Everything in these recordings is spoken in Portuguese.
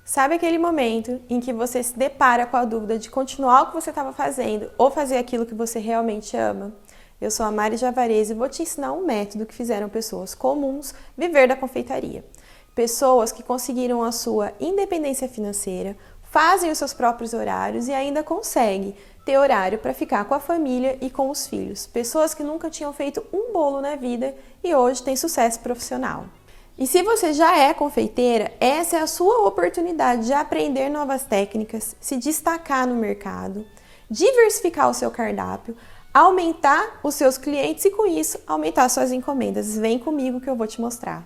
Sabe aquele momento em que você se depara com a dúvida de continuar o que você estava fazendo ou fazer aquilo que você realmente ama? Eu sou a Mari Javarese e vou te ensinar um método que fizeram pessoas comuns viver da confeitaria. Pessoas que conseguiram a sua independência financeira, fazem os seus próprios horários e ainda conseguem ter horário para ficar com a família e com os filhos. Pessoas que nunca tinham feito um bolo na vida e hoje têm sucesso profissional. E se você já é confeiteira, essa é a sua oportunidade de aprender novas técnicas, se destacar no mercado, diversificar o seu cardápio, aumentar os seus clientes e com isso aumentar suas encomendas. Vem comigo que eu vou te mostrar.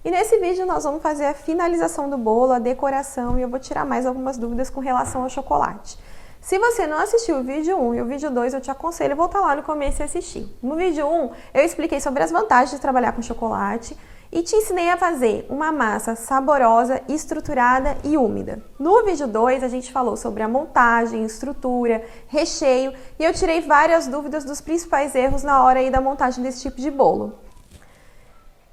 E nesse vídeo nós vamos fazer a finalização do bolo, a decoração e eu vou tirar mais algumas dúvidas com relação ao chocolate. Se você não assistiu o vídeo 1 e o vídeo 2, eu te aconselho a voltar lá no começo e assistir. No vídeo 1, eu expliquei sobre as vantagens de trabalhar com chocolate e te ensinei a fazer uma massa saborosa, estruturada e úmida. No vídeo 2, a gente falou sobre a montagem, estrutura, recheio e eu tirei várias dúvidas dos principais erros na hora aí da montagem desse tipo de bolo.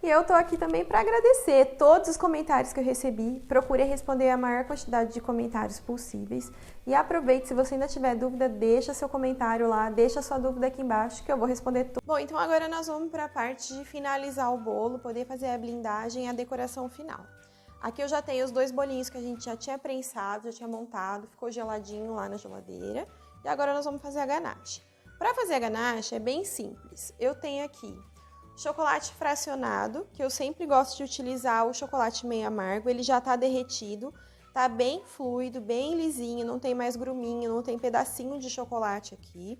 E eu tô aqui também para agradecer todos os comentários que eu recebi. Procurei responder a maior quantidade de comentários possíveis. E aproveite, se você ainda tiver dúvida, deixa seu comentário lá, deixa sua dúvida aqui embaixo que eu vou responder tudo. Bom, então agora nós vamos para a parte de finalizar o bolo, poder fazer a blindagem e a decoração final. Aqui eu já tenho os dois bolinhos que a gente já tinha prensado, já tinha montado, ficou geladinho lá na geladeira. E agora nós vamos fazer a ganache. Para fazer a ganache é bem simples. Eu tenho aqui chocolate fracionado, que eu sempre gosto de utilizar o chocolate meio amargo, ele já tá derretido, tá bem fluido, bem lisinho, não tem mais gruminho, não tem pedacinho de chocolate aqui.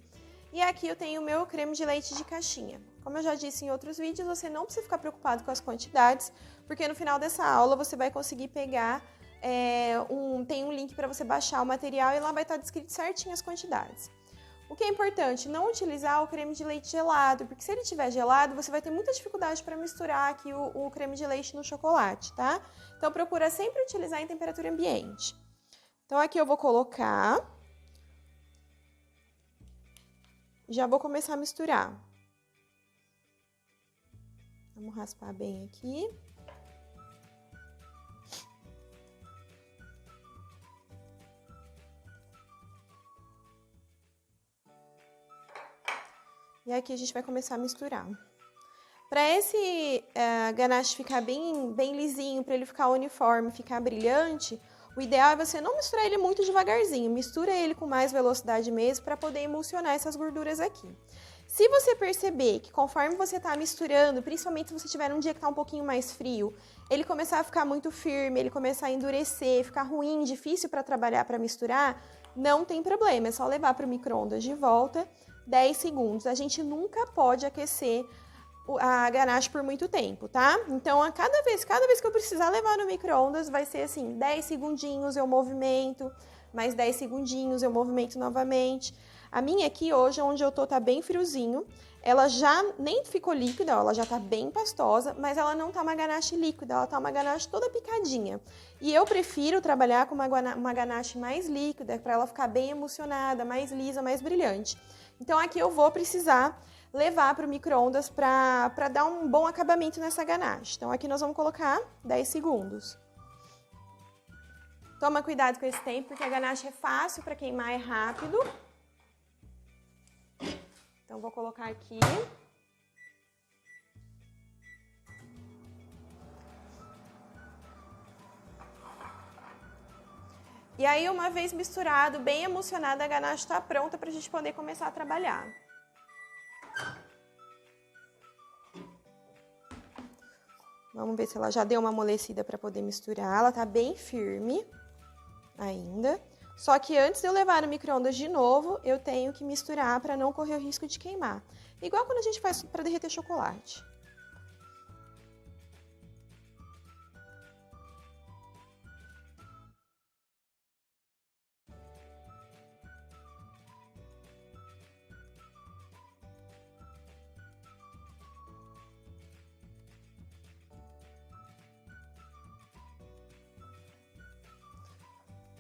E aqui eu tenho o meu creme de leite de caixinha. Como eu já disse em outros vídeos, você não precisa ficar preocupado com as quantidades, porque no final dessa aula você vai conseguir pegar, tem um link para você baixar o material e lá vai estar descrito certinho as quantidades. O que é importante, não utilizar o creme de leite gelado, porque se ele estiver gelado, você vai ter muita dificuldade para misturar aqui o creme de leite no chocolate, tá? Então, procura sempre utilizar em temperatura ambiente. Então, aqui eu vou colocar. Já vou começar a misturar. Vamos raspar bem aqui. E aqui a gente vai começar a misturar. Para esse ganache ficar bem lisinho, para ele ficar uniforme, ficar brilhante, o ideal é você não misturar ele muito devagarzinho. Mistura ele com mais velocidade mesmo para poder emulsionar essas gorduras aqui. Se você perceber que conforme você está misturando, principalmente se você tiver um dia que está um pouquinho mais frio, ele começar a ficar muito firme, ele começar a endurecer, ficar ruim, difícil para trabalhar, para misturar, não tem problema, é só levar para o micro-ondas de volta 10 segundos. A gente nunca pode aquecer a ganache por muito tempo, tá? Então, cada vez que eu precisar levar no micro-ondas, vai ser assim, 10 segundinhos eu movimento, mais 10 segundinhos eu movimento novamente. A minha aqui hoje, onde eu tô, tá bem friozinho. Ela já nem ficou líquida, ela já tá bem pastosa, mas ela não tá uma ganache líquida, ela tá uma ganache toda picadinha. E eu prefiro trabalhar com uma ganache mais líquida, para ela ficar bem emulsionada, mais lisa, mais brilhante. Então, aqui eu vou precisar levar para o micro-ondas para dar um bom acabamento nessa ganache. Então, aqui nós vamos colocar 10 segundos. Toma cuidado com esse tempo, porque a ganache é fácil para queimar, é rápido. Então, vou colocar aqui. E aí, uma vez misturado, bem emulsionada, a ganache está pronta para a gente poder começar a trabalhar. Vamos ver se ela já deu uma amolecida para poder misturar. Ela tá bem firme ainda. Só que antes de eu levar no micro-ondas de novo, eu tenho que misturar para não correr o risco de queimar. Igual quando a gente faz para derreter chocolate.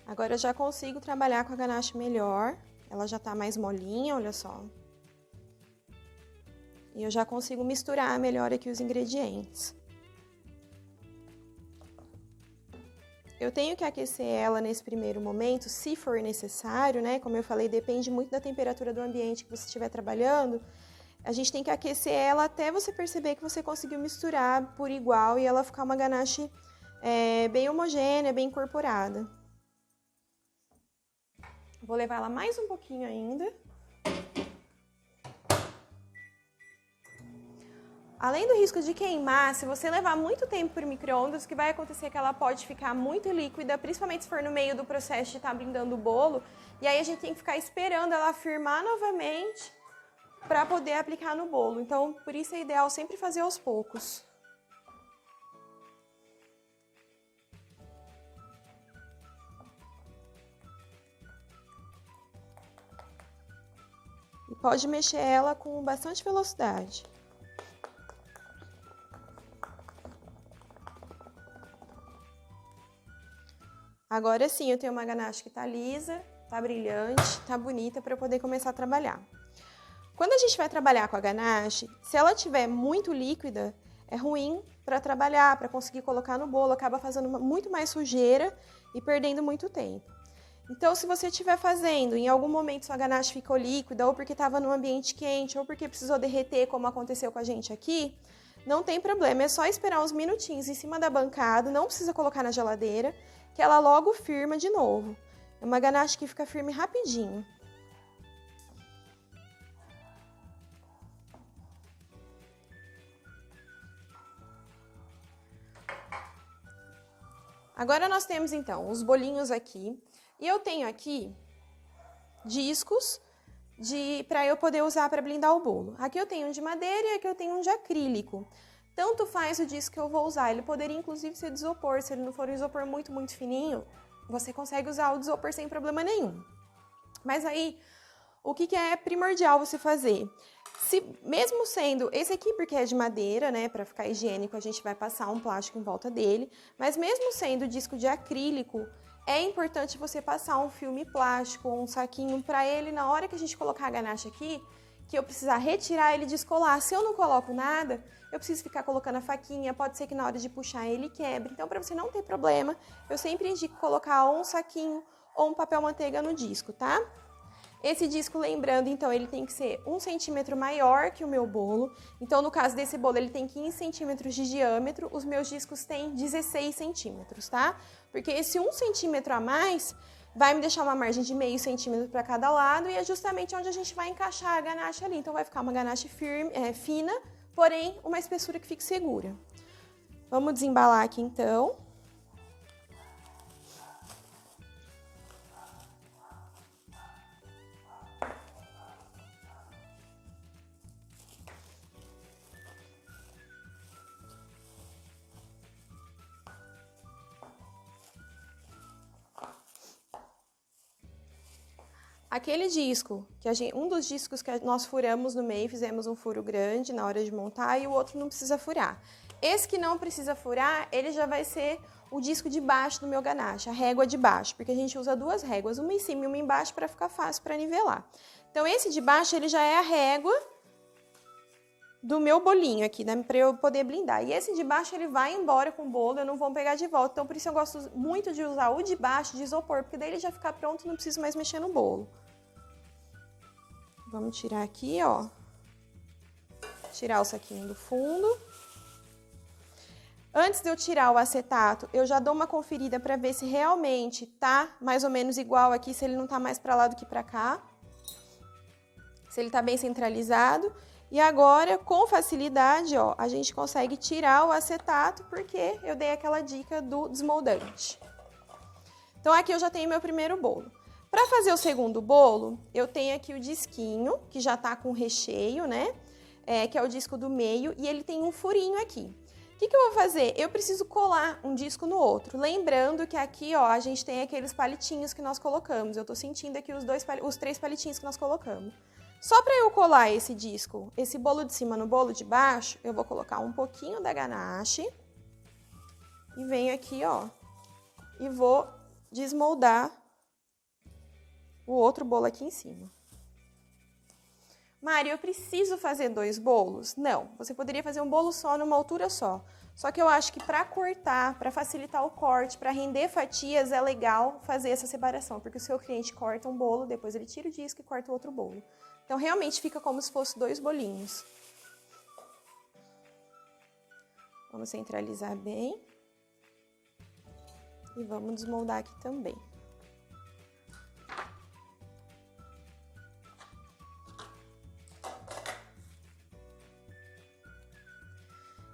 Agora eu já consigo trabalhar com a ganache melhor. Ela já tá mais molinha, olha só. E eu já consigo misturar melhor aqui os ingredientes. eu tenho que aquecer ela nesse primeiro momento, se for necessário, né? Como eu falei, depende muito da temperatura do ambiente que você estiver trabalhando. A gente tem que aquecer ela até você perceber que você conseguiu misturar por igual e ela ficar uma ganache bem homogênea, bem incorporada. Vou levar ela mais um pouquinho ainda. Além do risco de queimar, se você levar muito tempo para o micro-ondas, o que vai acontecer é que ela pode ficar muito líquida, principalmente se for no meio do processo de estar blindando o bolo. E aí a gente tem que ficar esperando ela firmar novamente para poder aplicar no bolo. Então, por isso é ideal sempre fazer aos poucos. E pode mexer ela com bastante velocidade. Agora sim, eu tenho uma ganache que tá lisa, tá brilhante, tá bonita para eu poder começar a trabalhar. Quando a gente vai trabalhar com a ganache, se ela tiver muito líquida, é ruim para trabalhar, para conseguir colocar no bolo, acaba fazendo muito mais sujeira e perdendo muito tempo. Então, se você estiver fazendo, em algum momento sua ganache ficou líquida, ou porque estava num ambiente quente, ou porque precisou derreter, como aconteceu com a gente aqui, não tem problema, é só esperar uns minutinhos em cima da bancada, não precisa colocar na geladeira, que ela logo firma de novo. É uma ganache que fica firme rapidinho. Agora nós temos então os bolinhos aqui, e eu tenho aqui discos para eu poder usar para blindar o bolo. Aqui eu tenho um de madeira e aqui eu tenho um de acrílico. Tanto faz o disco que eu vou usar, ele poderia inclusive ser de isopor, se ele não for um isopor muito fininho, você consegue usar o de isopor sem problema nenhum. Mas aí, o que é primordial você fazer? Mesmo sendo esse aqui, porque é de madeira, né, para ficar higiênico, a gente vai passar um plástico em volta dele, mas mesmo sendo disco de acrílico, é importante você passar um filme plástico ou um saquinho para ele, na hora que a gente colocar a ganache aqui, que eu precisar retirar ele descolar. Se eu não coloco nada, eu preciso ficar colocando a faquinha, pode ser que na hora de puxar ele quebre. Então, para você não ter problema, eu sempre indico colocar ou um saquinho ou um papel manteiga no disco, tá? Esse disco, lembrando, então, ele tem que ser 1 centímetro maior que o meu bolo. Então, no caso desse bolo, ele tem 15 centímetros de diâmetro. Os meus discos têm 16 centímetros, tá? Porque esse 1 centímetro a mais vai me deixar uma margem de meio centímetro para cada lado e é justamente onde a gente vai encaixar a ganache ali. Então, vai ficar uma ganache fina, porém, uma espessura que fique segura. Vamos desembalar aqui, então. Aquele disco, um dos discos que nós furamos no meio, fizemos um furo grande na hora de montar e o outro não precisa furar. Esse que não precisa furar, ele já vai ser o disco de baixo do meu ganache, a régua de baixo, porque a gente usa duas réguas, uma em cima e uma embaixo para ficar fácil para nivelar. Então esse de baixo, ele já é a régua do meu bolinho aqui, né, para eu poder blindar. E esse de baixo, ele vai embora com o bolo, eu não vou pegar de volta. Então por isso eu gosto muito de usar o de baixo de isopor, porque daí ele já fica pronto e não preciso mais mexer no bolo. Vamos tirar aqui, ó. Tirar o saquinho do fundo. Antes de eu tirar o acetato, eu já dou uma conferida para ver se realmente tá mais ou menos igual aqui, se ele não tá mais para lá do que para cá. Se ele tá bem centralizado. E agora, com facilidade, ó, a gente consegue tirar o acetato, porque eu dei aquela dica do desmoldante. Então, aqui eu já tenho meu primeiro bolo. Para fazer o segundo bolo, eu tenho aqui o disquinho, que já tá com recheio, né? Que é o disco do meio, e ele tem um furinho aqui. O que eu vou fazer? Eu preciso colar um disco no outro. Lembrando que aqui, ó, a gente tem aqueles palitinhos que nós colocamos. Eu tô sentindo aqui os 3 palitinhos que nós colocamos. Só para eu colar esse disco, esse bolo de cima no bolo de baixo, eu vou colocar um pouquinho da ganache. E venho aqui, ó, e vou desmoldar o outro bolo aqui em cima. Mari, eu preciso fazer 2 bolos? Não, você poderia fazer um bolo só numa altura só. Só que eu acho que para cortar, para facilitar o corte, para render fatias, é legal fazer essa separação, porque o seu cliente corta um bolo, depois ele tira o disco e corta o outro bolo. Então, realmente fica como se fosse 2 bolinhos. Vamos centralizar bem. E vamos desmoldar aqui também.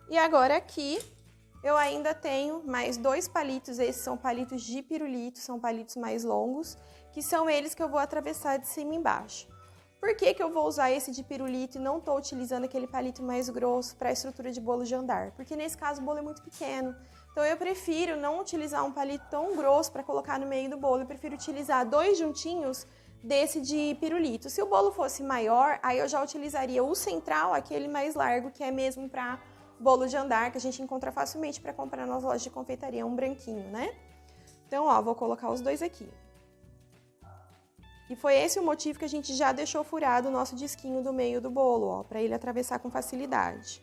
E agora aqui, eu ainda tenho mais 2 palitos, esses são palitos de pirulito, são palitos mais longos, que são eles que eu vou atravessar de cima e embaixo. Por que que eu vou usar esse de pirulito e não estou utilizando aquele palito mais grosso para a estrutura de bolo de andar? Porque nesse caso o bolo é muito pequeno, então eu prefiro não utilizar um palito tão grosso para colocar no meio do bolo, eu prefiro utilizar 2 juntinhos desse de pirulito. Se o bolo fosse maior, aí eu já utilizaria o central, aquele mais largo, que é mesmo para bolo de andar, que a gente encontra facilmente para comprar nas lojas de confeitaria, um branquinho, né? Então, ó, vou colocar os 2 aqui. E foi esse o motivo que a gente já deixou furado o nosso disquinho do meio do bolo, ó, para ele atravessar com facilidade.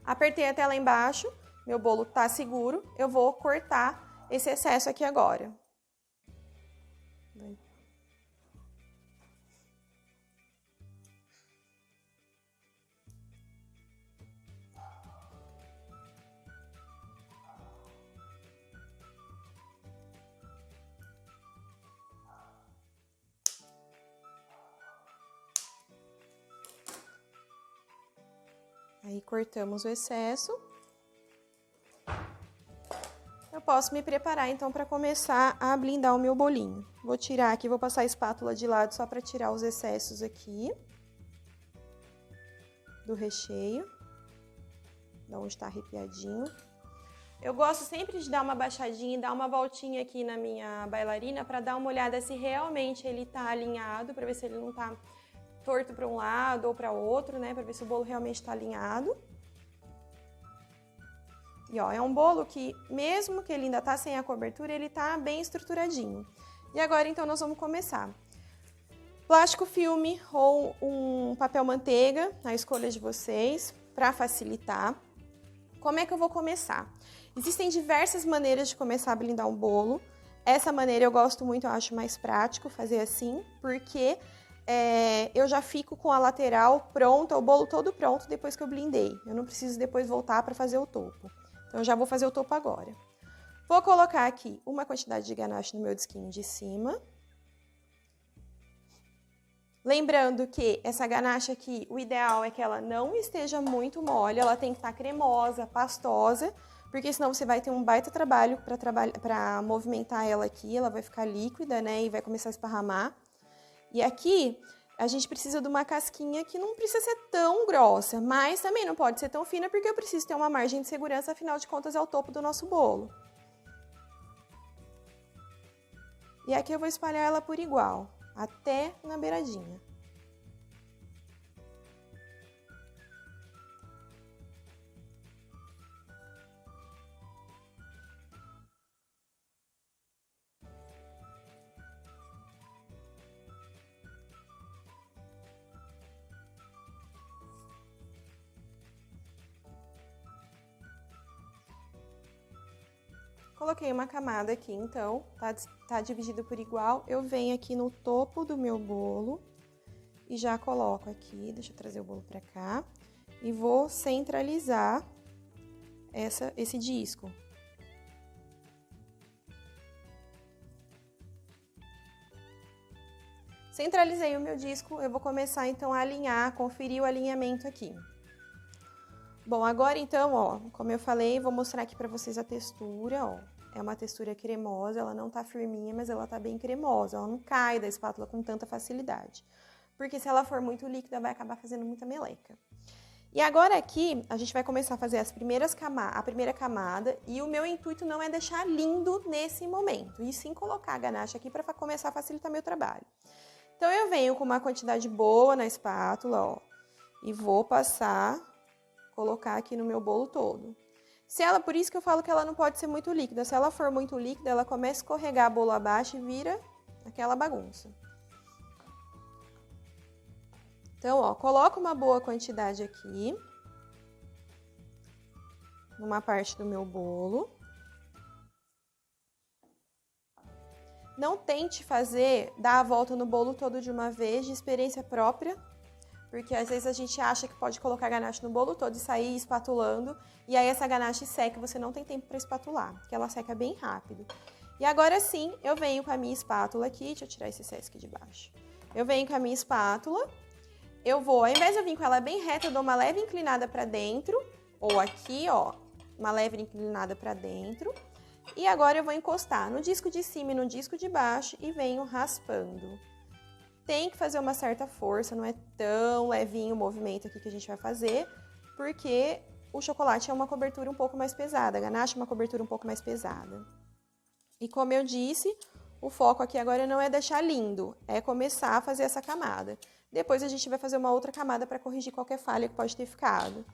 Apertei até lá embaixo, meu bolo tá seguro, eu vou cortar esse excesso aqui agora. Aí cortamos o excesso. Eu posso me preparar então para começar a blindar o meu bolinho. Vou tirar aqui, vou passar a espátula de lado só para tirar os excessos aqui do recheio, da onde está arrepiadinho. Eu gosto sempre de dar uma baixadinha e dar uma voltinha aqui na minha bailarina para dar uma olhada se realmente ele tá alinhado, para ver se ele não tá torto para um lado ou para outro, né? Para ver se o bolo realmente está alinhado. E ó, é um bolo que, mesmo que ele ainda tá sem a cobertura, ele tá bem estruturadinho. E agora, então, nós vamos começar. Plástico filme ou um papel manteiga, a escolha de vocês, para facilitar. Como é que eu vou começar? Existem diversas maneiras de começar a blindar um bolo. Essa maneira eu gosto muito, eu acho mais prático fazer assim, porque eu já fico com a lateral pronta, o bolo todo pronto depois que eu blindei. Eu não preciso depois voltar para fazer o topo. Então, eu já vou fazer o topo agora. Vou colocar aqui uma quantidade de ganache no meu disquinho de cima. Lembrando que essa ganache aqui, o ideal é que ela não esteja muito mole, ela tem que estar cremosa, pastosa, porque senão você vai ter um baita trabalho para movimentar ela aqui, ela vai ficar líquida, né, e vai começar a esparramar. E aqui, a gente precisa de uma casquinha que não precisa ser tão grossa, mas também não pode ser tão fina, porque eu preciso ter uma margem de segurança, afinal de contas é o topo do nosso bolo. E aqui eu vou espalhar ela por igual, até na beiradinha. Coloquei uma camada aqui, então, tá dividido por igual. Eu venho aqui no topo do meu bolo e já coloco aqui, deixa eu trazer o bolo pra cá, e vou centralizar esse disco. Centralizei o meu disco, eu vou começar então a alinhar, conferir o alinhamento aqui. Bom, agora então, ó, como eu falei, vou mostrar aqui pra vocês a textura, ó. É uma textura cremosa, ela não tá firminha, mas ela tá bem cremosa, ela não cai da espátula com tanta facilidade. Porque se ela for muito líquida, vai acabar fazendo muita meleca. E agora aqui, a gente vai começar a fazer a primeira camada, e o meu intuito não é deixar lindo nesse momento, e sim colocar a ganache aqui para começar a facilitar meu trabalho. Então, eu venho com uma quantidade boa na espátula, ó, e vou passar, colocar aqui no meu bolo todo. Por isso que eu falo que ela não pode ser muito líquida. Se ela for muito líquida, ela começa a escorregar bolo abaixo e vira aquela bagunça. Então, ó, coloco uma boa quantidade aqui. numa parte do meu bolo. Não tente dar a volta no bolo todo de uma vez, de experiência própria, porque às vezes a gente acha que pode colocar ganache no bolo todo e sair espatulando, e aí essa ganache seca e você não tem tempo para espatular, porque ela seca bem rápido. E agora sim, eu venho com a minha espátula aqui, deixa eu tirar esse excesso aqui de baixo. Eu venho com a minha espátula, ao invés de eu vir com ela bem reta, eu dou uma leve inclinada para dentro, ou aqui, ó, uma leve inclinada para dentro. E agora eu vou encostar no disco de cima e no disco de baixo e venho raspando. Tem que fazer uma certa força, não é tão levinho o movimento aqui que a gente vai fazer, porque o chocolate é uma cobertura um pouco mais pesada, a ganache é uma cobertura um pouco mais pesada. E como eu disse, o foco aqui agora não é deixar lindo, é começar a fazer essa camada. Depois a gente vai fazer uma outra camada para corrigir qualquer falha que pode ter ficado.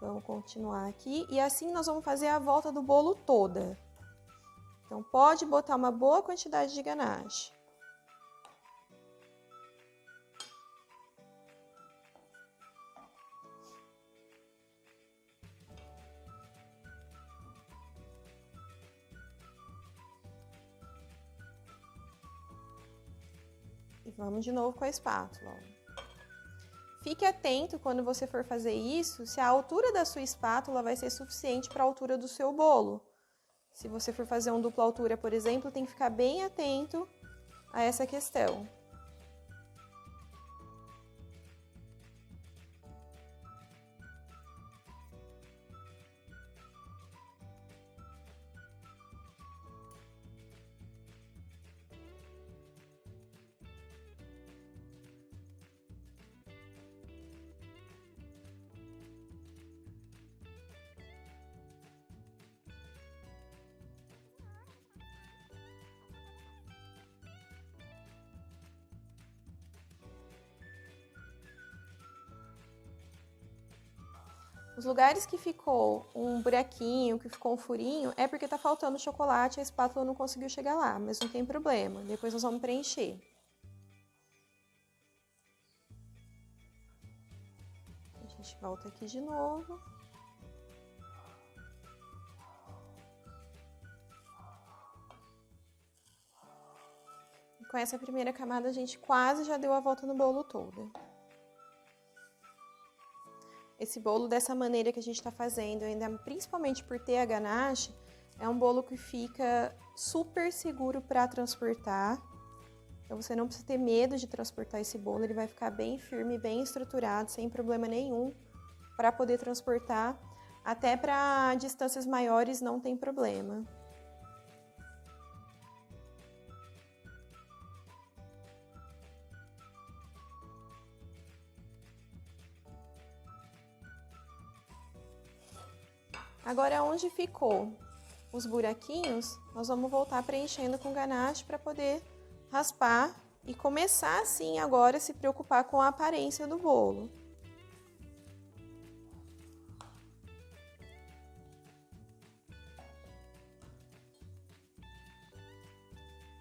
Vamos continuar aqui e assim nós vamos fazer a volta do bolo toda. Então pode botar uma boa quantidade de ganache. E vamos de novo com a espátula, ó. Fique atento quando você for fazer isso, se a altura da sua espátula vai ser suficiente para a altura do seu bolo. Se você for fazer um dupla altura, por exemplo, tem que ficar bem atento a essa questão. Os lugares que ficou um buraquinho, que ficou um furinho, é porque tá faltando chocolate, a espátula não conseguiu chegar lá, mas não tem problema. Depois nós vamos preencher. A gente volta aqui de novo. E com essa primeira camada a gente quase já deu a volta no bolo todo. Esse bolo dessa maneira que a gente está fazendo, ainda principalmente por ter a ganache, é um bolo que fica super seguro para transportar. Então você não precisa ter medo de transportar esse bolo, ele vai ficar bem firme, bem estruturado, sem problema nenhum para poder transportar. Até para distâncias maiores não tem problema. Agora, onde ficou os buraquinhos, nós vamos voltar preenchendo com ganache para poder raspar e começar, assim, agora a se preocupar com a aparência do bolo.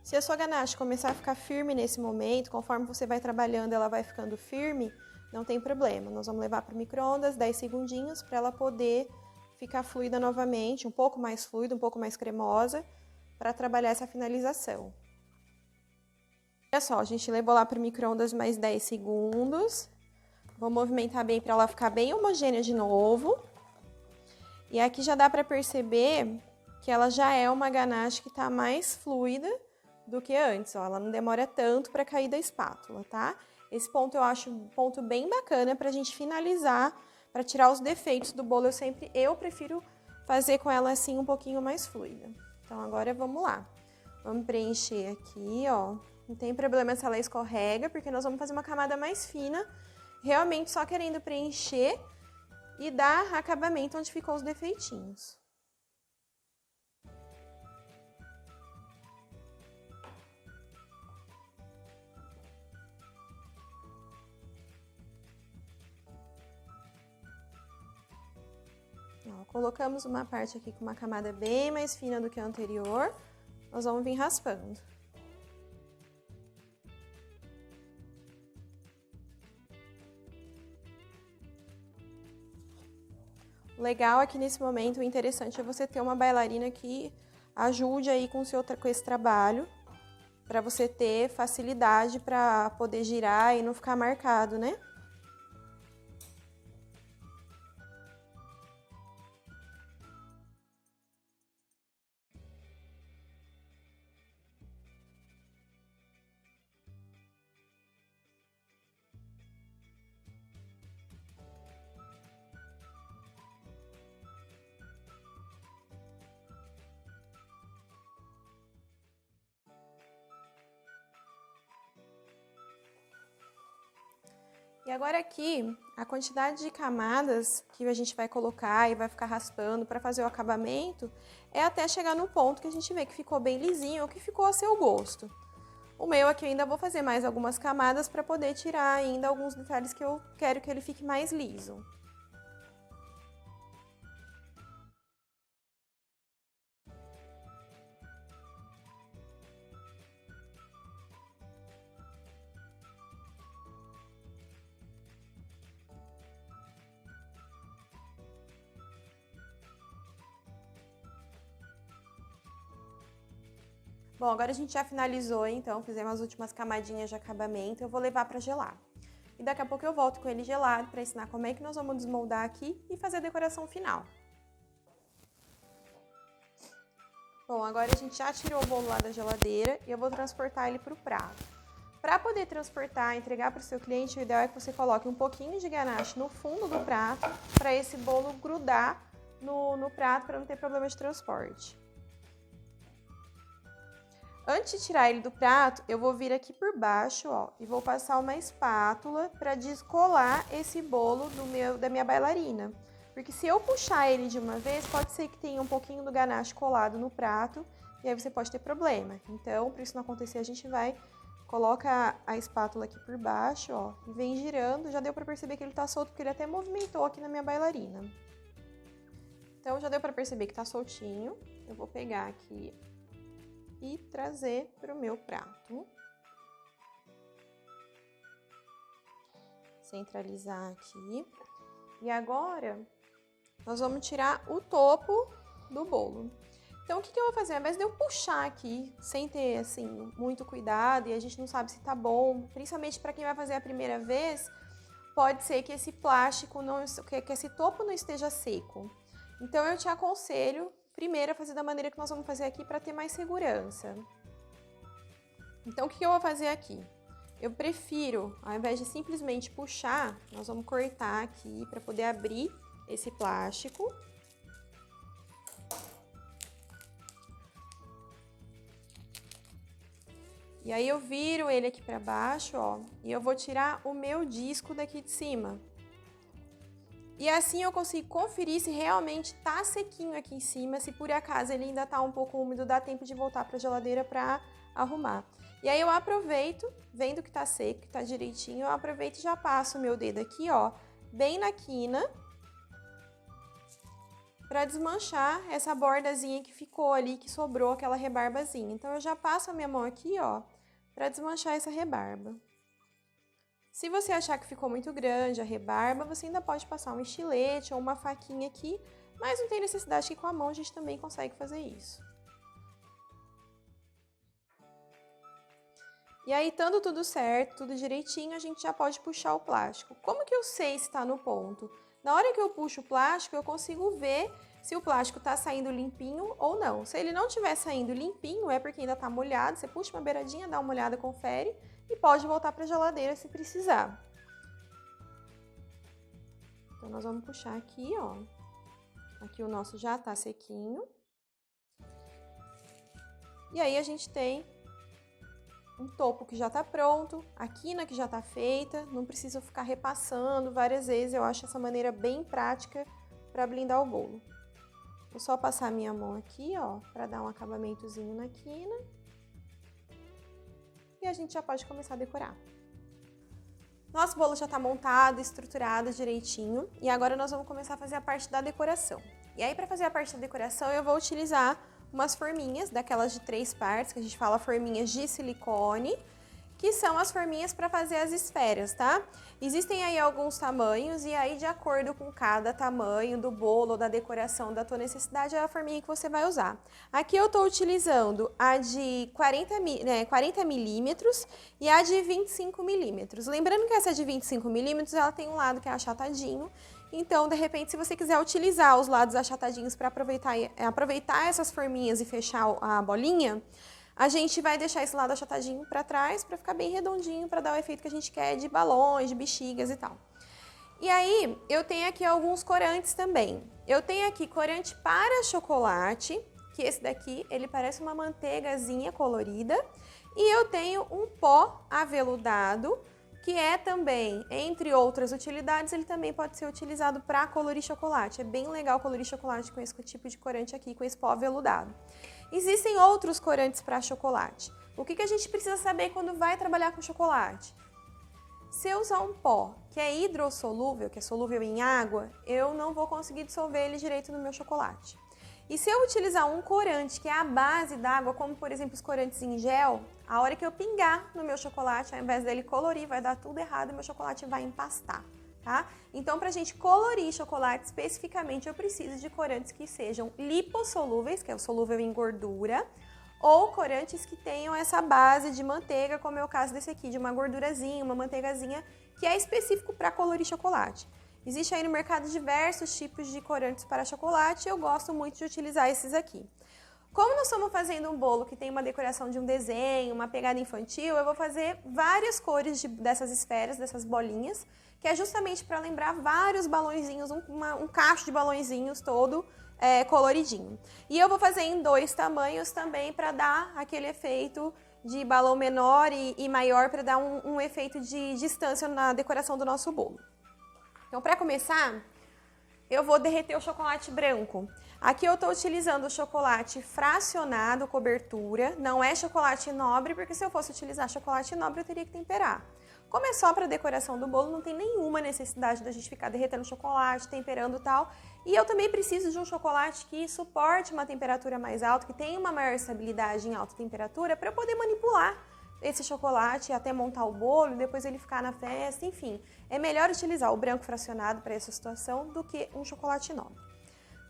Se a sua ganache começar a ficar firme nesse momento, conforme você vai trabalhando, ela vai ficando firme, não tem problema. Nós vamos levar para o micro-ondas 10 segundinhos para ela poder ficar fluida novamente, um pouco mais fluida, um pouco mais cremosa, para trabalhar essa finalização. Olha só, a gente levou lá para o micro-ondas mais 10 segundos. Vou movimentar bem para ela ficar bem homogênea de novo. E aqui já dá para perceber que ela já é uma ganache que está mais fluida do que antes, ó. Ela não demora tanto para cair da espátula, tá? Esse ponto eu acho um ponto bem bacana para a gente finalizar. Para tirar os defeitos do bolo, eu prefiro fazer com ela assim um pouquinho mais fluida. Então agora vamos lá. Vamos preencher aqui, ó. Não tem problema se ela escorrega, porque nós vamos fazer uma camada mais fina, realmente só querendo preencher e dar acabamento onde ficou os defeitinhos. Ó, colocamos uma parte aqui com uma camada bem mais fina do que a anterior, nós vamos vir raspando. Legal aqui nesse momento, o interessante é você ter uma bailarina que ajude aí com esse trabalho, para você ter facilidade para poder girar e não ficar marcado, né? E agora aqui, a quantidade de camadas que a gente vai colocar e vai ficar raspando para fazer o acabamento é até chegar no ponto que a gente vê que ficou bem lisinho ou que ficou a seu gosto. O meu aqui eu ainda vou fazer mais algumas camadas para poder tirar ainda alguns detalhes que eu quero que ele fique mais liso. Bom, agora a gente já finalizou, então, fizemos as últimas camadinhas de acabamento, eu vou levar para gelar. E daqui a pouco eu volto com ele gelado para ensinar como é que nós vamos desmoldar aqui e fazer a decoração final. Bom, agora a gente já tirou o bolo lá da geladeira e eu vou transportar ele para o prato. Para poder transportar e entregar para o seu cliente, o ideal é que você coloque um pouquinho de ganache no fundo do prato para esse bolo grudar no prato para não ter problema de transporte. Antes de tirar ele do prato, eu vou vir aqui por baixo, ó, e vou passar uma espátula para descolar esse bolo da minha bailarina. Porque se eu puxar ele de uma vez, pode ser que tenha um pouquinho do ganache colado no prato, e aí você pode ter problema. Então, para isso não acontecer, a gente coloca a espátula aqui por baixo, ó, e vem girando. Já deu para perceber que ele tá solto, porque ele até movimentou aqui na minha bailarina. Então, já deu para perceber que tá soltinho. Eu vou pegar aqui e trazer para o meu prato. Centralizar aqui. E agora, nós vamos tirar o topo do bolo. Então, o que eu vou fazer? Ao invés de eu puxar aqui, sem ter, assim, muito cuidado, e a gente não sabe se tá bom, principalmente para quem vai fazer a primeira vez, pode ser que esse plástico, que esse topo não esteja seco. Então, eu te aconselho primeiro a fazer da maneira que nós vamos fazer aqui para ter mais segurança. Então, o que eu vou fazer aqui? Eu prefiro, ao invés de simplesmente puxar, nós vamos cortar aqui para poder abrir esse plástico. E aí eu viro ele aqui para baixo, ó, e eu vou tirar o meu disco daqui de cima. E assim eu consigo conferir se realmente tá sequinho aqui em cima, se por acaso ele ainda tá um pouco úmido, dá tempo de voltar para a geladeira para arrumar. E aí eu aproveito, vendo que tá seco, que tá direitinho, eu aproveito e já passo o meu dedo aqui, ó, bem na quina, para desmanchar essa bordazinha que ficou ali, que sobrou aquela rebarbazinha. Então eu já passo a minha mão aqui, ó, para desmanchar essa rebarba. Se você achar que ficou muito grande a rebarba, você ainda pode passar um estilete ou uma faquinha aqui, mas não tem necessidade que com a mão a gente também consegue fazer isso. E aí, estando tudo certo, tudo direitinho, a gente já pode puxar o plástico. Como que eu sei se está no ponto? Na hora que eu puxo o plástico, eu consigo ver se o plástico está saindo limpinho ou não. Se ele não estiver saindo limpinho, é porque ainda está molhado. Você puxa uma beiradinha, dá uma olhada, confere e pode voltar para a geladeira se precisar. Então, nós vamos puxar aqui, ó. Aqui o nosso já está sequinho. E aí, a gente tem um topo que já está pronto, a quina que já está feita, não precisa ficar repassando várias vezes. Eu acho essa maneira bem prática para blindar o bolo. Vou só passar a minha mão aqui, ó, para dar um acabamentozinho na quina. E a gente já pode começar a decorar. Nosso bolo já está montado, estruturado direitinho. E agora nós vamos começar a fazer a parte da decoração. E aí, para fazer a parte da decoração, eu vou utilizar umas forminhas, daquelas de 3 partes, que a gente fala forminhas de silicone. que são as forminhas para fazer as esferas, tá? Existem aí alguns tamanhos e aí de acordo com cada tamanho do bolo ou da decoração da tua necessidade é a forminha que você vai usar. Aqui eu tô utilizando a de 40 milímetros e a de 25 milímetros. Lembrando que essa de 25 milímetros ela tem um lado que é achatadinho, então de repente se você quiser utilizar os lados achatadinhos para aproveitar essas forminhas e fechar a bolinha, a gente vai deixar esse lado achatadinho para trás para ficar bem redondinho, para dar o efeito que a gente quer de balões, de bexigas e tal. E aí, eu tenho aqui alguns corantes também. Eu tenho aqui corante para chocolate, que esse daqui, ele parece uma manteigazinha colorida. E eu tenho um pó aveludado, que é também, entre outras utilidades, ele também pode ser utilizado para colorir chocolate. É bem legal colorir chocolate com esse tipo de corante aqui, com esse pó aveludado. Existem outros corantes para chocolate. O que a gente precisa saber quando vai trabalhar com chocolate? Se eu usar um pó que é hidrossolúvel, que é solúvel em água, eu não vou conseguir dissolver ele direito no meu chocolate. E se eu utilizar um corante que é a base d'água, como por exemplo os corantes em gel, a hora que eu pingar no meu chocolate, ao invés dele colorir, vai dar tudo errado e meu chocolate vai empastar, tá? Então, pra gente colorir chocolate especificamente, eu preciso de corantes que sejam lipossolúveis, que é o solúvel em gordura, ou corantes que tenham essa base de manteiga, como é o caso desse aqui, de uma gordurazinha, uma manteigazinha, que é específico para colorir chocolate. Existe aí no mercado diversos tipos de corantes para chocolate e eu gosto muito de utilizar esses aqui. Como nós estamos fazendo um bolo que tem uma decoração de um desenho, uma pegada infantil, eu vou fazer várias cores dessas esferas, dessas bolinhas, que é justamente para lembrar vários balõezinhos, um cacho de balõezinhos todo coloridinho. E eu vou fazer em 2 tamanhos também para dar aquele efeito de balão menor e maior, para dar um efeito de distância na decoração do nosso bolo. Então, para começar, eu vou derreter o chocolate branco. Aqui eu estou utilizando o chocolate fracionado, cobertura, não é chocolate nobre, porque se eu fosse utilizar chocolate nobre eu teria que temperar. Como é só para decoração do bolo, não tem nenhuma necessidade da gente ficar derretendo chocolate, temperando e tal. E eu também preciso de um chocolate que suporte uma temperatura mais alta, que tenha uma maior estabilidade em alta temperatura, para eu poder manipular esse chocolate até montar o bolo, depois ele ficar na festa, enfim. É melhor utilizar o branco fracionado para essa situação do que um chocolate nobre.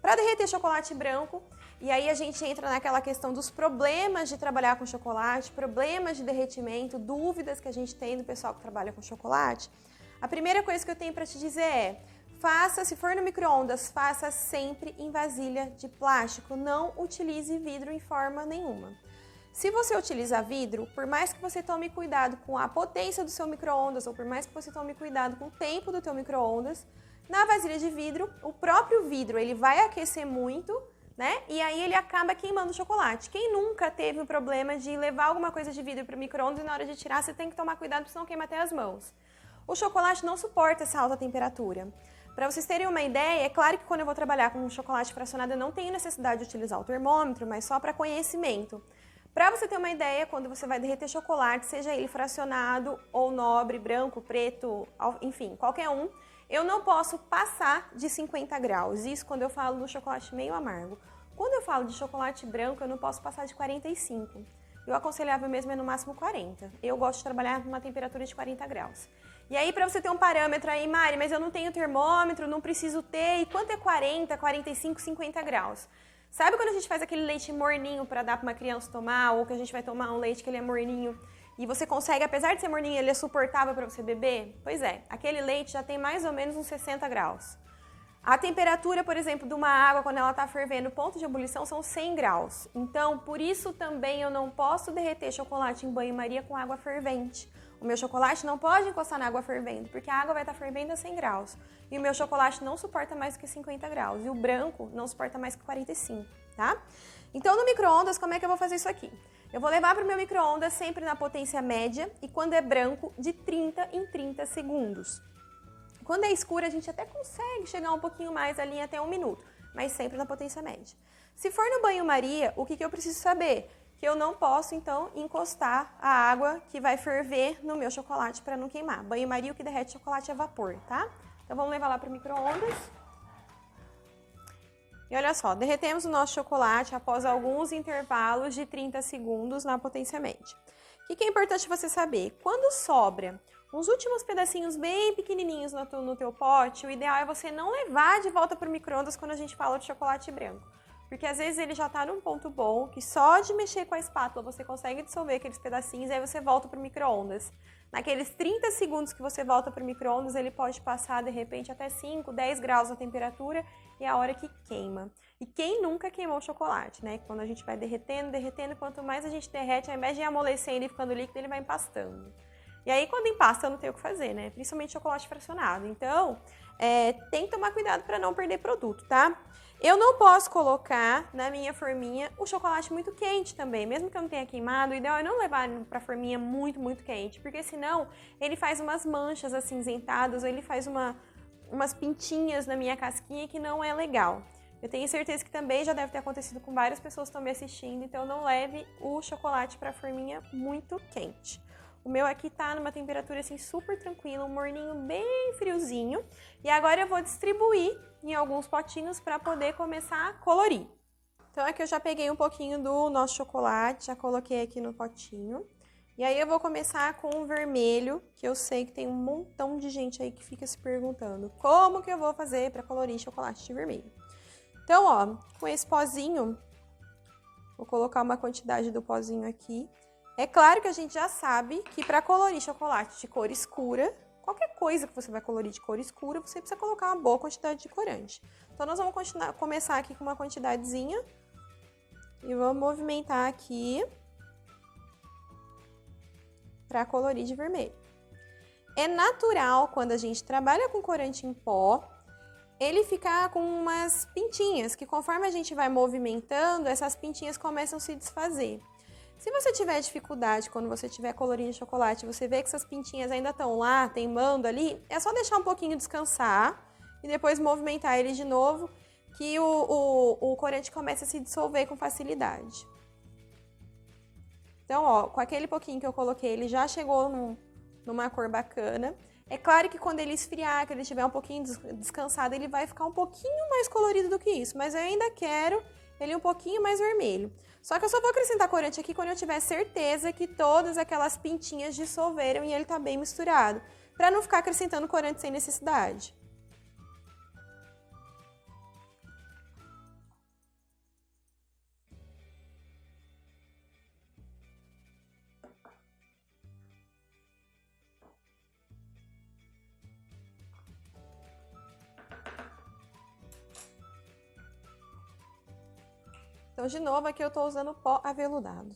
Para derreter chocolate branco, e aí a gente entra naquela questão dos problemas de trabalhar com chocolate, problemas de derretimento, dúvidas que a gente tem do pessoal que trabalha com chocolate. A primeira coisa que eu tenho para te dizer é, se for no micro-ondas, faça sempre em vasilha de plástico, não utilize vidro em forma nenhuma. Se você utiliza vidro, por mais que você tome cuidado com a potência do seu micro-ondas, ou por mais que você tome cuidado com o tempo do teu micro-ondas, na vasilha de vidro, o próprio vidro ele vai aquecer muito, né? E aí ele acaba queimando o chocolate. Quem nunca teve o problema de levar alguma coisa de vidro para o micro-ondas e na hora de tirar você tem que tomar cuidado porque senão queima até as mãos. O chocolate não suporta essa alta temperatura. Para vocês terem uma ideia, é claro que quando eu vou trabalhar com um chocolate fracionado eu não tenho necessidade de utilizar o termômetro, mas só para conhecimento. Para você ter uma ideia, quando você vai derreter chocolate, seja ele fracionado ou nobre, branco, preto, enfim, qualquer um, eu não posso passar de 50 graus. Isso quando eu falo do chocolate meio amargo. Quando eu falo de chocolate branco, eu não posso passar de 45. Eu aconselhável mesmo é no máximo 40. Eu gosto de trabalhar numa temperatura de 40 graus. E aí, para você ter um parâmetro aí, Mari, mas eu não tenho termômetro, não preciso ter. E quanto é 40, 45, 50 graus? Sabe quando a gente faz aquele leite morninho para dar para uma criança tomar, ou que a gente vai tomar um leite que ele é morninho e você consegue, apesar de ser morninho, ele é suportável para você beber? Pois é, aquele leite já tem mais ou menos uns 60 graus. A temperatura, por exemplo, de uma água, quando ela está fervendo, ponto de ebulição, são 100 graus. Então, por isso também eu não posso derreter chocolate em banho-maria com água fervente. O meu chocolate não pode encostar na água fervendo, porque a água vai estar fervendo a 100 graus. E o meu chocolate não suporta mais do que 50 graus. E o branco não suporta mais que 45, tá? Então, no micro-ondas, como é que eu vou fazer isso aqui? Eu vou levar para o meu micro-ondas sempre na potência média e quando é branco, de 30 em 30 segundos. Quando é escuro, a gente até consegue chegar um pouquinho mais ali até 1 minuto, mas sempre na potência média. Se for no banho-maria, o que eu preciso saber? Que eu não posso, então, encostar a água que vai ferver no meu chocolate para não queimar. Banho-maria, o que derrete chocolate é vapor, tá? Então, vamos levar lá para o micro-ondas. E olha só, derretemos o nosso chocolate após alguns intervalos de 30 segundos na potência média. O que é importante você saber? Quando sobra uns últimos pedacinhos bem pequenininhos no teu pote, o ideal é você não levar de volta para o micro-ondas quando a gente fala de chocolate branco. Porque às vezes ele já está num ponto bom, que só de mexer com a espátula você consegue dissolver aqueles pedacinhos e aí você volta para o micro-ondas. Naqueles 30 segundos que você volta para o micro-ondas, ele pode passar de repente até 5, 10 graus a temperatura e é a hora que queima. E quem nunca queimou chocolate, né? Quando a gente vai derretendo, quanto mais a gente derrete, ao invés de ir amolecendo e ficando líquido, ele vai empastando. E aí, quando empasta, não tem o que fazer, né? Principalmente chocolate fracionado. Então, tem que tomar cuidado para não perder produto, tá? Eu não posso colocar na minha forminha o chocolate muito quente também. Mesmo que eu não tenha queimado, o ideal é não levar para a forminha muito, muito quente. Porque senão, ele faz umas manchas acinzentadas ou ele faz umas pintinhas na minha casquinha que não é legal. Eu tenho certeza que também já deve ter acontecido com várias pessoas que estão me assistindo. Então, não leve o chocolate para a forminha muito quente. O meu aqui tá numa temperatura assim super tranquila, um morninho bem friozinho. E agora eu vou distribuir em alguns potinhos para poder começar a colorir. Então aqui eu já peguei um pouquinho do nosso chocolate, já coloquei aqui no potinho. E aí eu vou começar com o vermelho, que eu sei que tem um montão de gente aí que fica se perguntando como que eu vou fazer para colorir chocolate de vermelho. Então, ó, com esse pozinho, vou colocar uma quantidade do pozinho aqui. É claro que a gente já sabe que para colorir chocolate de cor escura, qualquer coisa que você vai colorir de cor escura, você precisa colocar uma boa quantidade de corante. Então, nós vamos começar aqui com uma quantidadezinha e vamos movimentar aqui para colorir de vermelho. É natural, quando a gente trabalha com corante em pó, ele ficar com umas pintinhas, que conforme a gente vai movimentando, essas pintinhas começam a se desfazer. Se você tiver dificuldade quando você estiver colorindo chocolate, você vê que essas pintinhas ainda estão lá, teimando ali, é só deixar um pouquinho descansar e depois movimentar ele de novo, que o corante começa a se dissolver com facilidade. Então, ó, com aquele pouquinho que eu coloquei, ele já chegou numa cor bacana. É claro que quando ele esfriar, que ele estiver um pouquinho descansado, ele vai ficar um pouquinho mais colorido do que isso, mas eu ainda quero ele um pouquinho mais vermelho. Só que eu só vou acrescentar corante aqui quando eu tiver certeza que todas aquelas pintinhas dissolveram e ele tá bem misturado, para não ficar acrescentando corante sem necessidade. Então, de novo, aqui eu tô usando pó aveludado.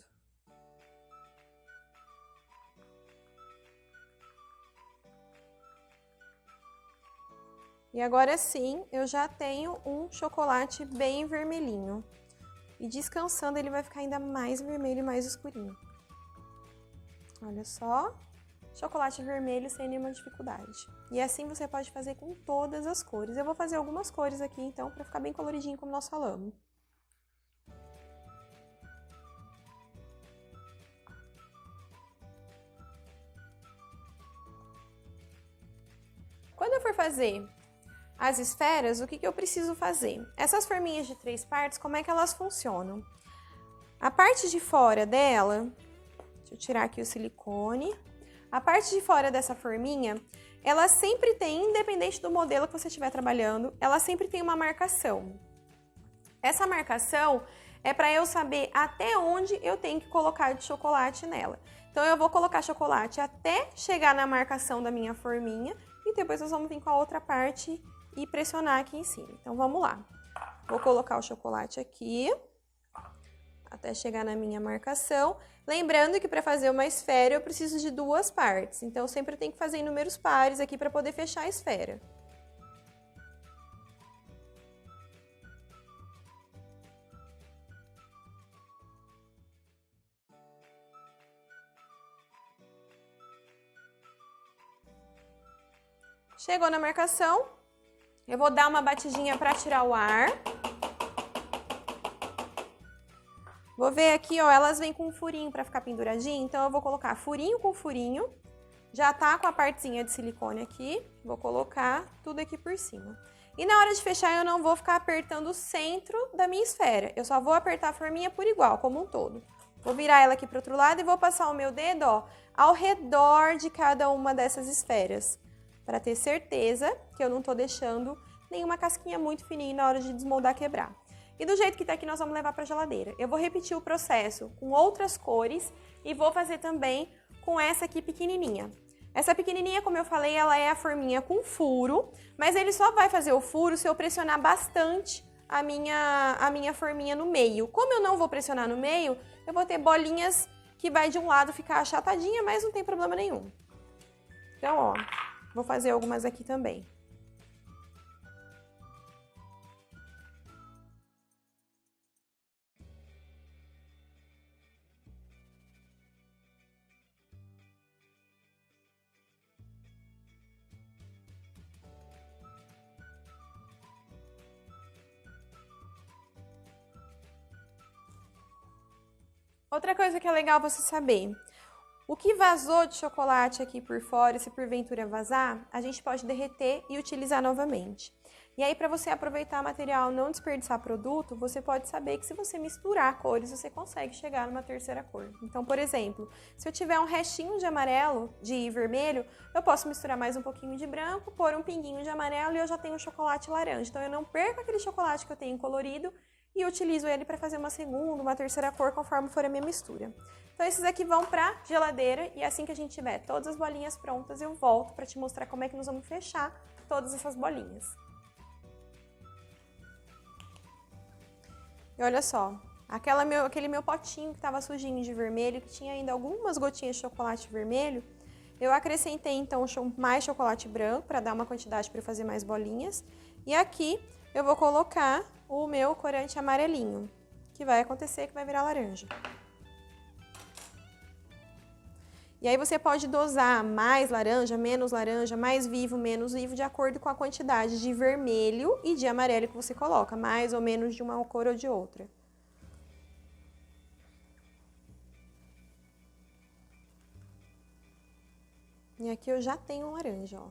E agora sim, eu já tenho um chocolate bem vermelhinho. E descansando, ele vai ficar ainda mais vermelho e mais escurinho. Olha só, chocolate vermelho sem nenhuma dificuldade. E assim você pode fazer com todas as cores. Eu vou fazer algumas cores aqui, então, para ficar bem coloridinho como nós falamos. Quando eu for fazer as esferas, o que eu preciso fazer? Essas forminhas de 3 partes, como é que elas funcionam? A parte de fora dela, deixa eu tirar aqui o silicone. A parte de fora dessa forminha, ela sempre tem, independente do modelo que você estiver trabalhando, ela sempre tem uma marcação. Essa marcação é para eu saber até onde eu tenho que colocar de chocolate nela. Então, eu vou colocar chocolate até chegar na marcação da minha forminha e depois nós vamos vir com a outra parte e pressionar aqui em cima. Então, vamos lá. Vou colocar o chocolate aqui até chegar na minha marcação. Lembrando que para fazer uma esfera eu preciso de 2 partes. Então, sempre eu tenho que fazer em números pares aqui para poder fechar a esfera. Chegou na marcação, eu vou dar uma batidinha para tirar o ar. Vou ver aqui, ó, elas vêm com um furinho para ficar penduradinho, então eu vou colocar furinho com furinho. Já tá com a partezinha de silicone aqui, vou colocar tudo aqui por cima. E na hora de fechar eu não vou ficar apertando o centro da minha esfera, eu só vou apertar a forminha por igual, como um todo. Vou virar ela aqui para o outro lado e vou passar o meu dedo, ó, ao redor de cada uma dessas esferas, para ter certeza que eu não tô deixando nenhuma casquinha muito fininha na hora de desmoldar, quebrar. E do jeito que tá aqui, nós vamos levar para a geladeira. Eu vou repetir o processo com outras cores e vou fazer também com essa aqui pequenininha. Essa pequenininha, como eu falei, ela é a forminha com furo, mas ele só vai fazer o furo se eu pressionar bastante a minha forminha no meio. Como eu não vou pressionar no meio, eu vou ter bolinhas que vai de um lado ficar achatadinha, mas não tem problema nenhum. Então, ó, vou fazer algumas aqui também. Outra coisa que é legal você saber, o que vazou de chocolate aqui por fora, se porventura vazar, a gente pode derreter e utilizar novamente. E aí, para você aproveitar material, não desperdiçar produto, você pode saber que se você misturar cores, você consegue chegar numa terceira cor. Então, por exemplo, se eu tiver um restinho de amarelo, de vermelho, eu posso misturar mais um pouquinho de branco, pôr um pinguinho de amarelo e eu já tenho chocolate laranja. Então, eu não perco aquele chocolate que eu tenho colorido e utilizo ele para fazer uma segunda, uma terceira cor, conforme for a minha mistura. Então, esses aqui vão para geladeira e assim que a gente tiver todas as bolinhas prontas, eu volto para te mostrar como é que nós vamos fechar todas essas bolinhas. E olha só, aquele meu potinho que estava sujinho de vermelho, que tinha ainda algumas gotinhas de chocolate vermelho, eu acrescentei então mais chocolate branco para dar uma quantidade para fazer mais bolinhas. E aqui eu vou colocar o meu corante amarelinho, que vai acontecer que vai virar laranja. E aí você pode dosar mais laranja, mais vivo, menos vivo, de acordo com a quantidade de vermelho e de amarelo que você coloca, mais ou menos de uma cor ou de outra. E aqui eu já tenho um laranja, ó.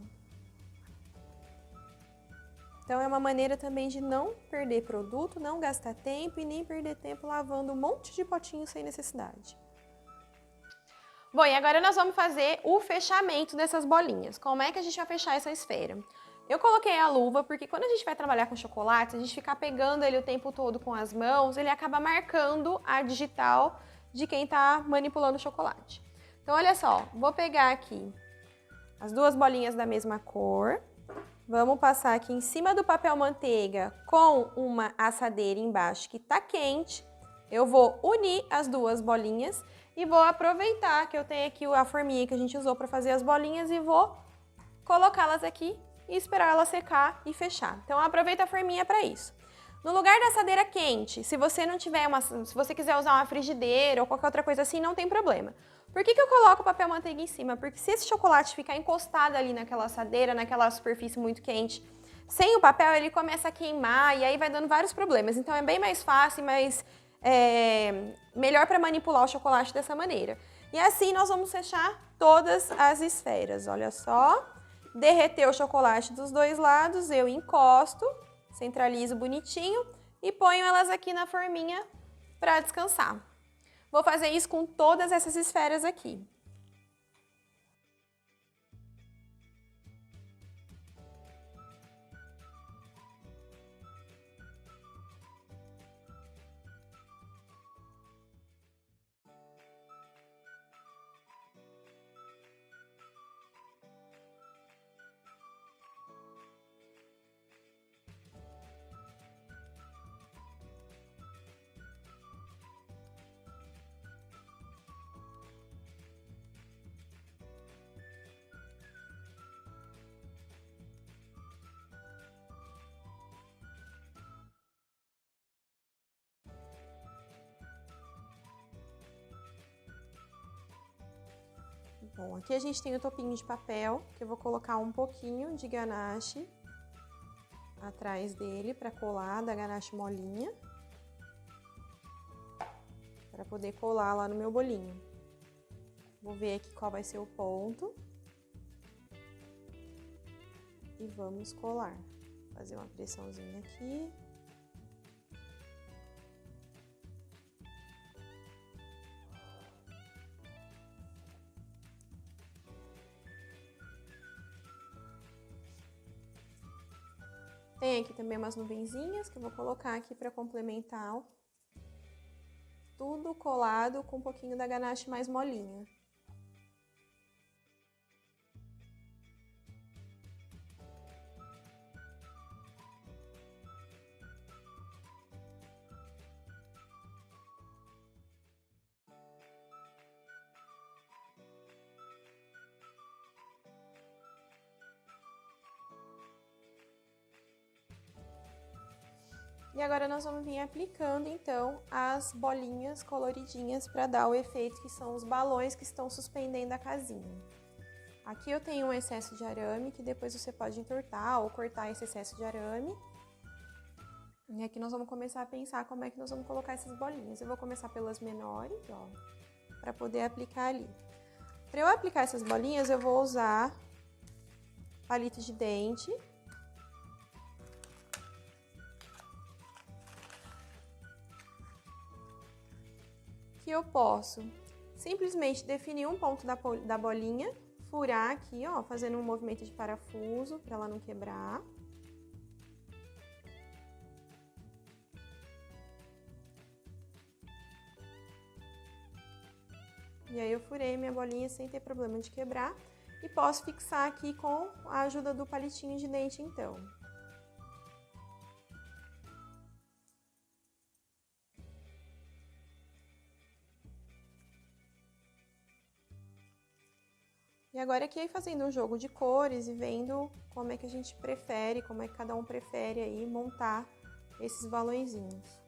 Então é uma maneira também de não perder produto, não gastar tempo e nem perder tempo lavando um monte de potinho sem necessidade. Bom, e agora nós vamos fazer o fechamento dessas bolinhas. Como é que a gente vai fechar essa esfera? Eu coloquei a luva porque quando a gente vai trabalhar com chocolate, a gente ficar pegando ele o tempo todo com as mãos, ele acaba marcando a digital de quem está manipulando o chocolate. Então, olha só, vou pegar aqui as duas bolinhas da mesma cor, vamos passar aqui em cima do papel manteiga com uma assadeira embaixo que está quente. Eu vou unir as duas bolinhas e vou aproveitar que eu tenho aqui a forminha que a gente usou para fazer as bolinhas e vou colocá-las aqui e esperar ela secar e fechar. Então aproveita a forminha para isso. No lugar da assadeira quente, se você não tiver se você quiser usar uma frigideira ou qualquer outra coisa assim, não tem problema. Por que eu coloco o papel manteiga em cima? Porque se esse chocolate ficar encostado ali naquela assadeira, naquela superfície muito quente, sem o papel ele começa a queimar e aí vai dando vários problemas. Então é bem mais fácil, mas melhor para manipular o chocolate dessa maneira. E assim nós vamos fechar todas as esferas. Olha só, derreteu o chocolate dos dois lados, eu encosto, centralizo bonitinho e ponho elas aqui na forminha para descansar. Vou fazer isso com todas essas esferas aqui. Bom, aqui a gente tem o topinho de papel, que eu vou colocar um pouquinho de ganache atrás dele para colar, da ganache molinha, para poder colar lá no meu bolinho. Vou ver aqui qual vai ser o ponto e vamos colar. Fazer uma pressãozinha aqui. Tem aqui também umas nuvenzinhas que eu vou colocar aqui para complementar, ó. Tudo colado com um pouquinho da ganache mais molinha. E agora nós vamos vir aplicando, então, as bolinhas coloridinhas para dar o efeito, que são os balões que estão suspendendo a casinha. Aqui eu tenho um excesso de arame, que depois você pode entortar ou cortar esse excesso de arame. E aqui nós vamos começar a pensar como é que nós vamos colocar essas bolinhas. Eu vou começar pelas menores, ó, para poder aplicar ali. Para eu aplicar essas bolinhas, eu vou usar palito de dente. Que eu posso simplesmente definir um ponto da bolinha, furar aqui, ó, fazendo um movimento de parafuso para ela não quebrar. E aí eu furei minha bolinha sem ter problema de quebrar e posso fixar aqui com a ajuda do palitinho de dente, então. E agora aqui fazendo um jogo de cores e vendo como é que a gente prefere, como é que cada um prefere aí montar esses balõezinhos.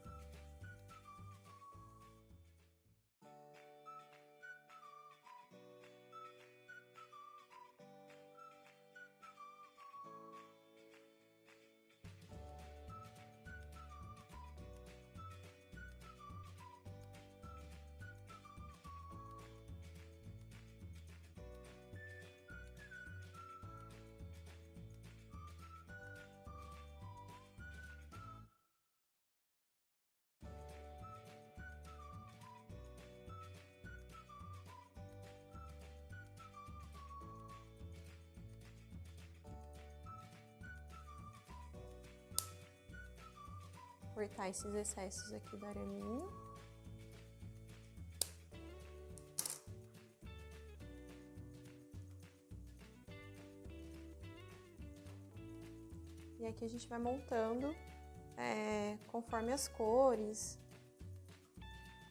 Cortar esses excessos aqui do araminho. E aqui a gente vai montando conforme as cores.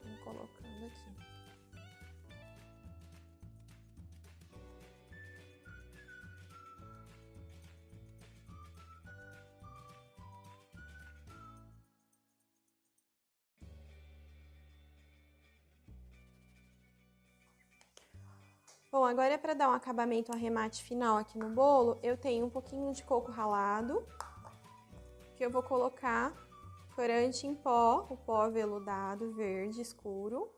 Vamos colocando aqui. Bom, agora para dar um acabamento, um arremate final aqui no bolo, eu tenho um pouquinho de coco ralado, que eu vou colocar corante em pó, o pó aveludado verde escuro,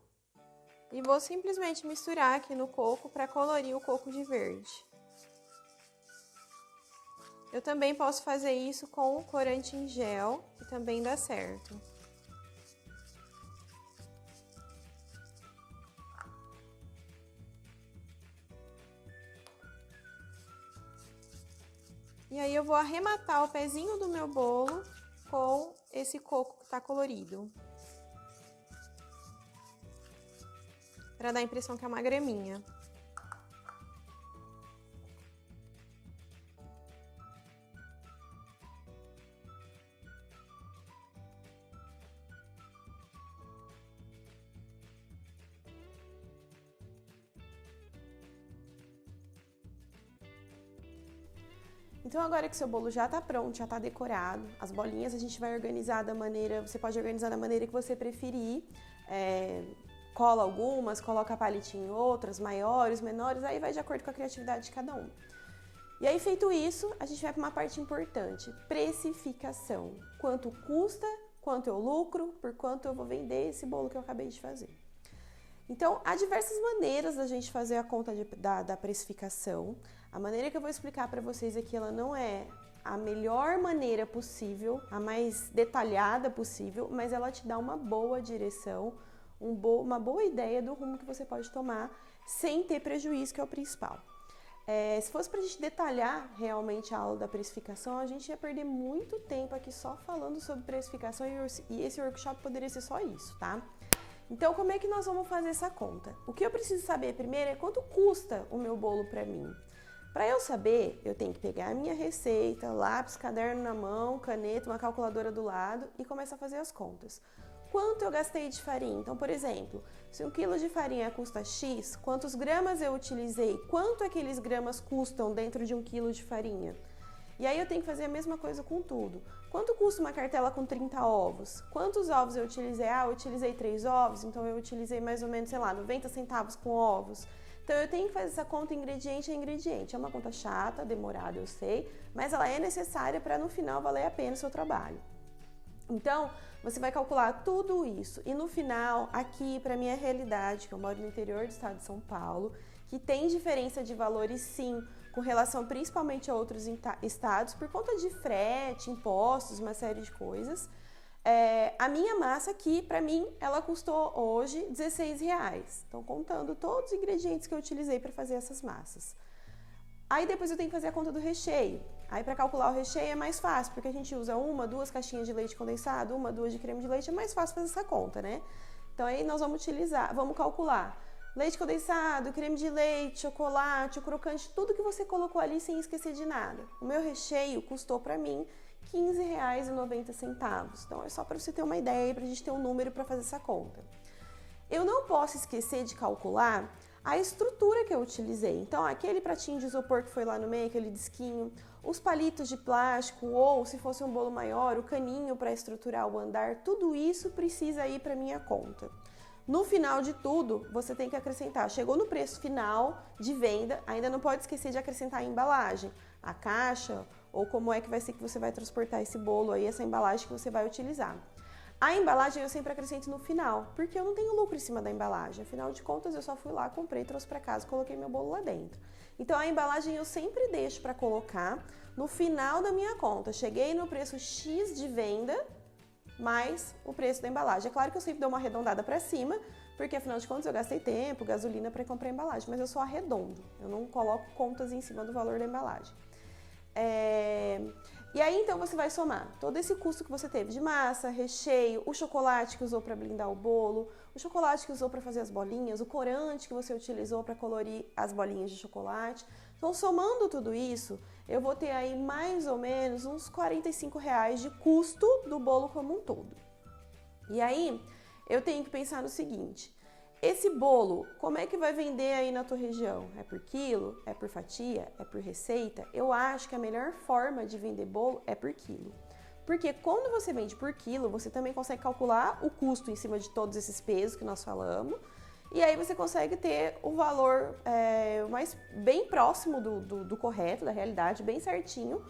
e vou simplesmente misturar aqui no coco para colorir o coco de verde. Eu também posso fazer isso com corante em gel, que também dá certo. E aí eu vou arrematar o pezinho do meu bolo com esse coco que tá colorido. Para dar a impressão que é uma graminha. Então agora que seu bolo já tá pronto, já tá decorado, as bolinhas a gente vai organizar da maneira, você pode organizar da maneira que você preferir, cola algumas, coloca palitinho em outras, maiores, menores, aí vai de acordo com a criatividade de cada um. E aí feito isso, a gente vai para uma parte importante, precificação. Quanto custa, quanto eu lucro, por quanto eu vou vender esse bolo que eu acabei de fazer. Então, há diversas maneiras da gente fazer a conta da precificação. A maneira que eu vou explicar para vocês aqui, ela não é a melhor maneira possível, a mais detalhada possível, mas ela te dá uma boa direção, uma boa ideia do rumo que você pode tomar sem ter prejuízo, que é o principal. Se fosse para a gente detalhar realmente a aula da precificação, a gente ia perder muito tempo aqui só falando sobre precificação e esse workshop poderia ser só isso, tá? Então, como é que nós vamos fazer essa conta? O que eu preciso saber primeiro é quanto custa o meu bolo para mim. Para eu saber, eu tenho que pegar a minha receita, lápis, caderno na mão, caneta, uma calculadora do lado e começar a fazer as contas. Quanto eu gastei de farinha? Então, por exemplo, se 1 kg de farinha custa X, quantos gramas eu utilizei? Quanto aqueles gramas custam dentro de 1 kg de farinha? E aí eu tenho que fazer a mesma coisa com tudo. Quanto custa uma cartela com 30 ovos? Quantos ovos eu utilizei? Eu utilizei 3 ovos, então eu utilizei mais ou menos, 90 centavos com ovos. Então eu tenho que fazer essa conta ingrediente a ingrediente. É uma conta chata, demorada, eu sei, mas ela é necessária para no final valer a pena o seu trabalho. Então, você vai calcular tudo isso e no final, aqui para minha realidade, que eu moro no interior do estado de São Paulo, que tem diferença de valores sim, com relação principalmente a outros estados, por conta de frete, impostos, uma série de coisas. A minha massa aqui, para mim, ela custou hoje R$16. Então, contando todos os ingredientes que eu utilizei para fazer essas massas. Aí depois eu tenho que fazer a conta do recheio. Aí para calcular o recheio é mais fácil, porque a gente usa 1, 2 caixinhas de leite condensado, 1, 2 de creme de leite, é mais fácil fazer essa conta, né? Então aí nós vamos calcular leite condensado, creme de leite, chocolate, o crocante, tudo que você colocou ali sem esquecer de nada. O meu recheio custou para mim R$15,90. Então é só para você ter uma ideia, para a gente ter um número para fazer essa conta. Eu não posso esquecer de calcular a estrutura que eu utilizei. Então, aquele pratinho de isopor que foi lá no meio, aquele disquinho, os palitos de plástico ou, se fosse um bolo maior, o caninho para estruturar o andar, tudo isso precisa ir para minha conta. No final de tudo, você tem que acrescentar. Chegou no preço final de venda, ainda não pode esquecer de acrescentar a embalagem, a caixa ou como é que vai ser que você vai transportar esse bolo aí, essa embalagem que você vai utilizar. A embalagem eu sempre acrescento no final, porque eu não tenho lucro em cima da embalagem. Afinal de contas, eu só fui lá, comprei, trouxe para casa e coloquei meu bolo lá dentro. Então, a embalagem eu sempre deixo para colocar no final da minha conta. Cheguei no preço X de venda, mais o preço da embalagem. É claro que eu sempre dou uma arredondada para cima, porque afinal de contas eu gastei tempo, gasolina para comprar a embalagem, mas eu só arredondo. Eu não coloco contas em cima do valor da embalagem. E aí então você vai somar todo esse custo que você teve de massa, recheio, o chocolate que usou para blindar o bolo, o chocolate que usou para fazer as bolinhas, o corante que você utilizou para colorir as bolinhas de chocolate. Então, somando tudo isso, eu vou ter aí mais ou menos uns R$45 de custo do bolo como um todo. E aí eu tenho que pensar no seguinte: esse bolo, como é que vai vender aí na tua região? É por quilo? É por fatia? É por receita? Eu acho que a melhor forma de vender bolo é por quilo. Porque quando você vende por quilo, você também consegue calcular o custo em cima de todos esses pesos que nós falamos. E aí você consegue ter o valor mais bem próximo do correto, da realidade, bem certinho,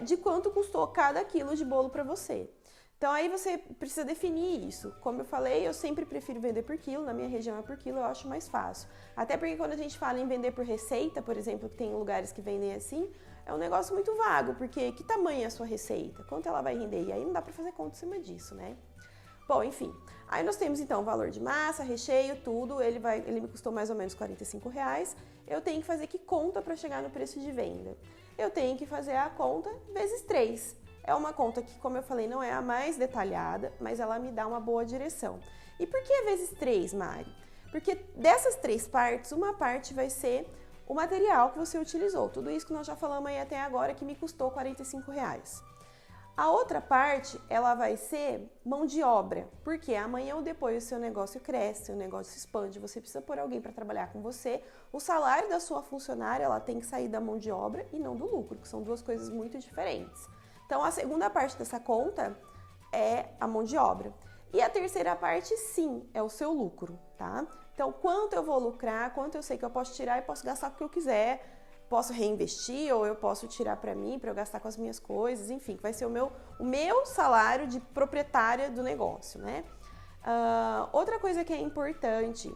de quanto custou cada quilo de bolo para você. Então aí você precisa definir isso. Como eu falei, eu sempre prefiro vender por quilo, na minha região é por quilo, eu acho mais fácil. Até porque quando a gente fala em vender por receita, por exemplo, que tem lugares que vendem assim, é um negócio muito vago, porque que tamanho é a sua receita? Quanto ela vai render? E aí não dá para fazer conta em cima disso, né? Bom, enfim, aí nós temos então o valor de massa, recheio, tudo, ele me custou mais ou menos R$45, eu tenho que fazer que conta para chegar no preço de venda? Eu tenho que fazer a conta vezes 3. É uma conta que, como eu falei, não é a mais detalhada, mas ela me dá uma boa direção. E por que vezes 3, Mari? Porque dessas 3 partes, uma parte vai ser o material que você utilizou. Tudo isso que nós já falamos aí até agora que me custou R$45. A outra parte, ela vai ser mão de obra, porque amanhã ou depois o seu negócio cresce, o negócio se expande, você precisa pôr alguém para trabalhar com você. O salário da sua funcionária, ela tem que sair da mão de obra e não do lucro, que são duas coisas muito diferentes. Então, a segunda parte dessa conta é a mão de obra. E a terceira parte, sim, é o seu lucro, tá? Então, quanto eu vou lucrar, quanto eu sei que eu posso tirar e posso gastar com o que eu quiser, posso reinvestir ou eu posso tirar para mim, para eu gastar com as minhas coisas, enfim, que vai ser o meu salário de proprietária do negócio, né? Outra coisa que é importante,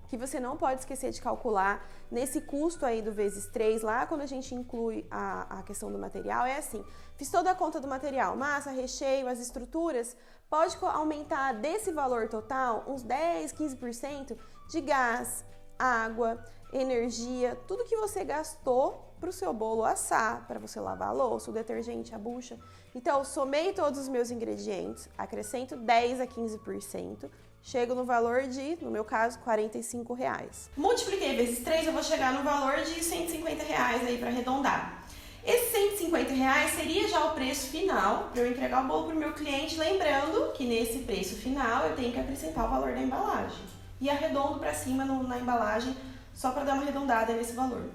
que você não pode esquecer de calcular nesse custo aí do vezes 3, lá quando a gente inclui a questão do material, é assim, fiz toda a conta do material, massa, recheio, as estruturas, pode aumentar desse valor total uns 10, 15% de gás, água, energia, tudo que você gastou para o seu bolo assar, para você lavar a louça, o detergente, a bucha. Então, somei todos os meus ingredientes, acrescento 10 a 15%, chego no valor de, no meu caso, R$45. Multipliquei vezes 3, eu vou chegar no valor de R$150 aí para arredondar. Esse R$150 seria já o preço final para eu entregar o bolo para o meu cliente, lembrando que nesse preço final eu tenho que acrescentar o valor da embalagem. E arredondo para cima na embalagem, só para dar uma arredondada nesse valor.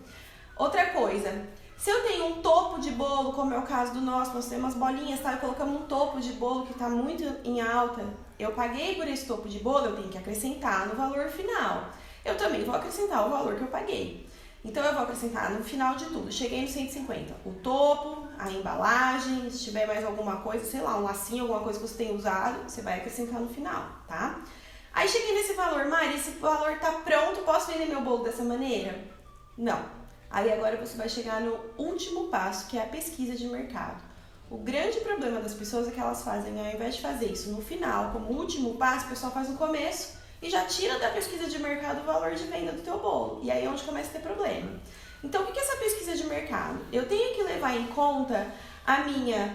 Outra coisa, se eu tenho um topo de bolo, como é o caso do nosso, nós temos umas bolinhas, tá? Colocamos um topo de bolo que está muito em alta, eu paguei por esse topo de bolo, eu tenho que acrescentar no valor final. Eu também vou acrescentar o valor que eu paguei. Então eu vou acrescentar no final de tudo, cheguei no 150, o topo, a embalagem, se tiver mais alguma coisa, sei lá, um lacinho, alguma coisa que você tenha usado, você vai acrescentar no final, tá? Aí cheguei nesse valor, Mari, esse valor tá pronto, posso vender meu bolo dessa maneira? Não. Aí agora você vai chegar no último passo, que é a pesquisa de mercado. O grande problema das pessoas é que elas fazem, ao invés de fazer isso no final, como último passo, o pessoal faz no começo e já tira da pesquisa de mercado o valor de venda do teu bolo. E aí é onde começa a ter problema. Então, o que é essa pesquisa de mercado? Eu tenho que levar em conta a minha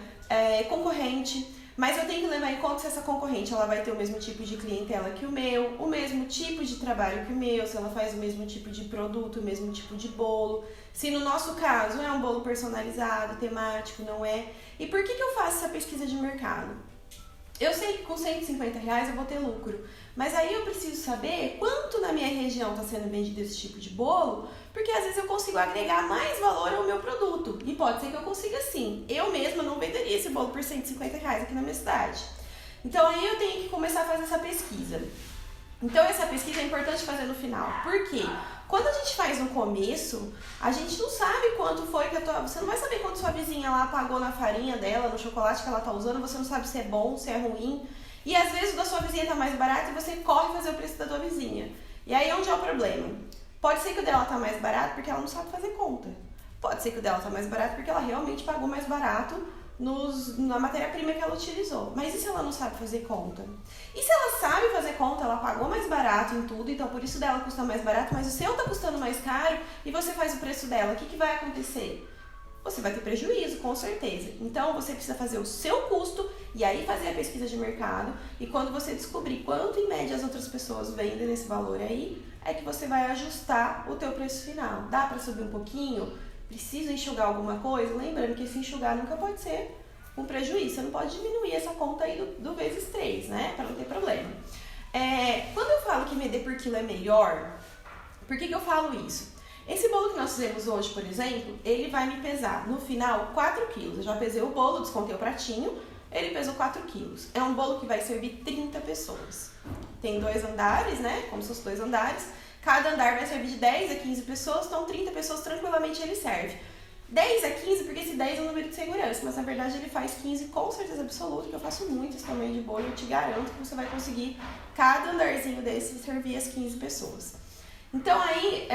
concorrente, mas eu tenho que levar em conta se essa concorrente ela vai ter o mesmo tipo de clientela que o meu, o mesmo tipo de trabalho que o meu, se ela faz o mesmo tipo de produto, o mesmo tipo de bolo. Se no nosso caso é um bolo personalizado, temático, não é. E por que eu faço essa pesquisa de mercado? Eu sei que com R$150 eu vou ter lucro, mas aí eu preciso saber quanto na minha região está sendo vendido esse tipo de bolo, porque às vezes eu consigo agregar mais valor ao meu produto, e pode ser que eu consiga sim. Eu mesma não venderia esse bolo por R$150 aqui na minha cidade. Então aí eu tenho que começar a fazer essa pesquisa. Então essa pesquisa é importante fazer no final. Por quê? Quando a gente faz no começo, a gente não sabe quanto foi que você não vai saber quanto sua vizinha lá pagou na farinha dela, no chocolate que ela tá usando, você não sabe se é bom, se é ruim. E às vezes o da sua vizinha tá mais barato e você corre fazer o preço da tua vizinha. E aí onde é o problema? Pode ser que o dela tá mais barato porque ela não sabe fazer conta. Pode ser que o dela tá mais barato porque ela realmente pagou mais barato na matéria-prima que ela utilizou. Mas e se ela não sabe fazer conta? E se ela sabe fazer conta, ela pagou mais barato em tudo, então por isso dela custa mais barato, mas o seu tá custando mais caro e você faz o preço dela, o que vai acontecer? Você vai ter prejuízo, com certeza. Então você precisa fazer o seu custo e aí fazer a pesquisa de mercado, e quando você descobrir quanto em média as outras pessoas vendem nesse valor aí, é que você vai ajustar o teu preço final. Dá para subir um pouquinho? Precisa enxugar alguma coisa? Lembrando que esse enxugar nunca pode ser um prejuízo. Você não pode diminuir essa conta aí do vezes 3, né? Para não ter problema. Quando eu falo que vender por quilo é melhor, por que eu falo isso? Esse bolo que nós fizemos hoje, por exemplo, ele vai me pesar no final 4 quilos. Eu já pesei o bolo, descontei o pratinho, ele pesou 4 quilos. É um bolo que vai servir 30 pessoas. Tem 2 andares, né? Como se fossem 2 andares. Cada andar vai servir de 10 a 15 pessoas, então 30 pessoas tranquilamente ele serve. 10 a 15, porque esse 10 é o número de segurança, mas na verdade ele faz 15 com certeza absoluta, que eu faço muito esse tamanho de bolo, eu te garanto que você vai conseguir cada andarzinho desse servir as 15 pessoas. Então aí,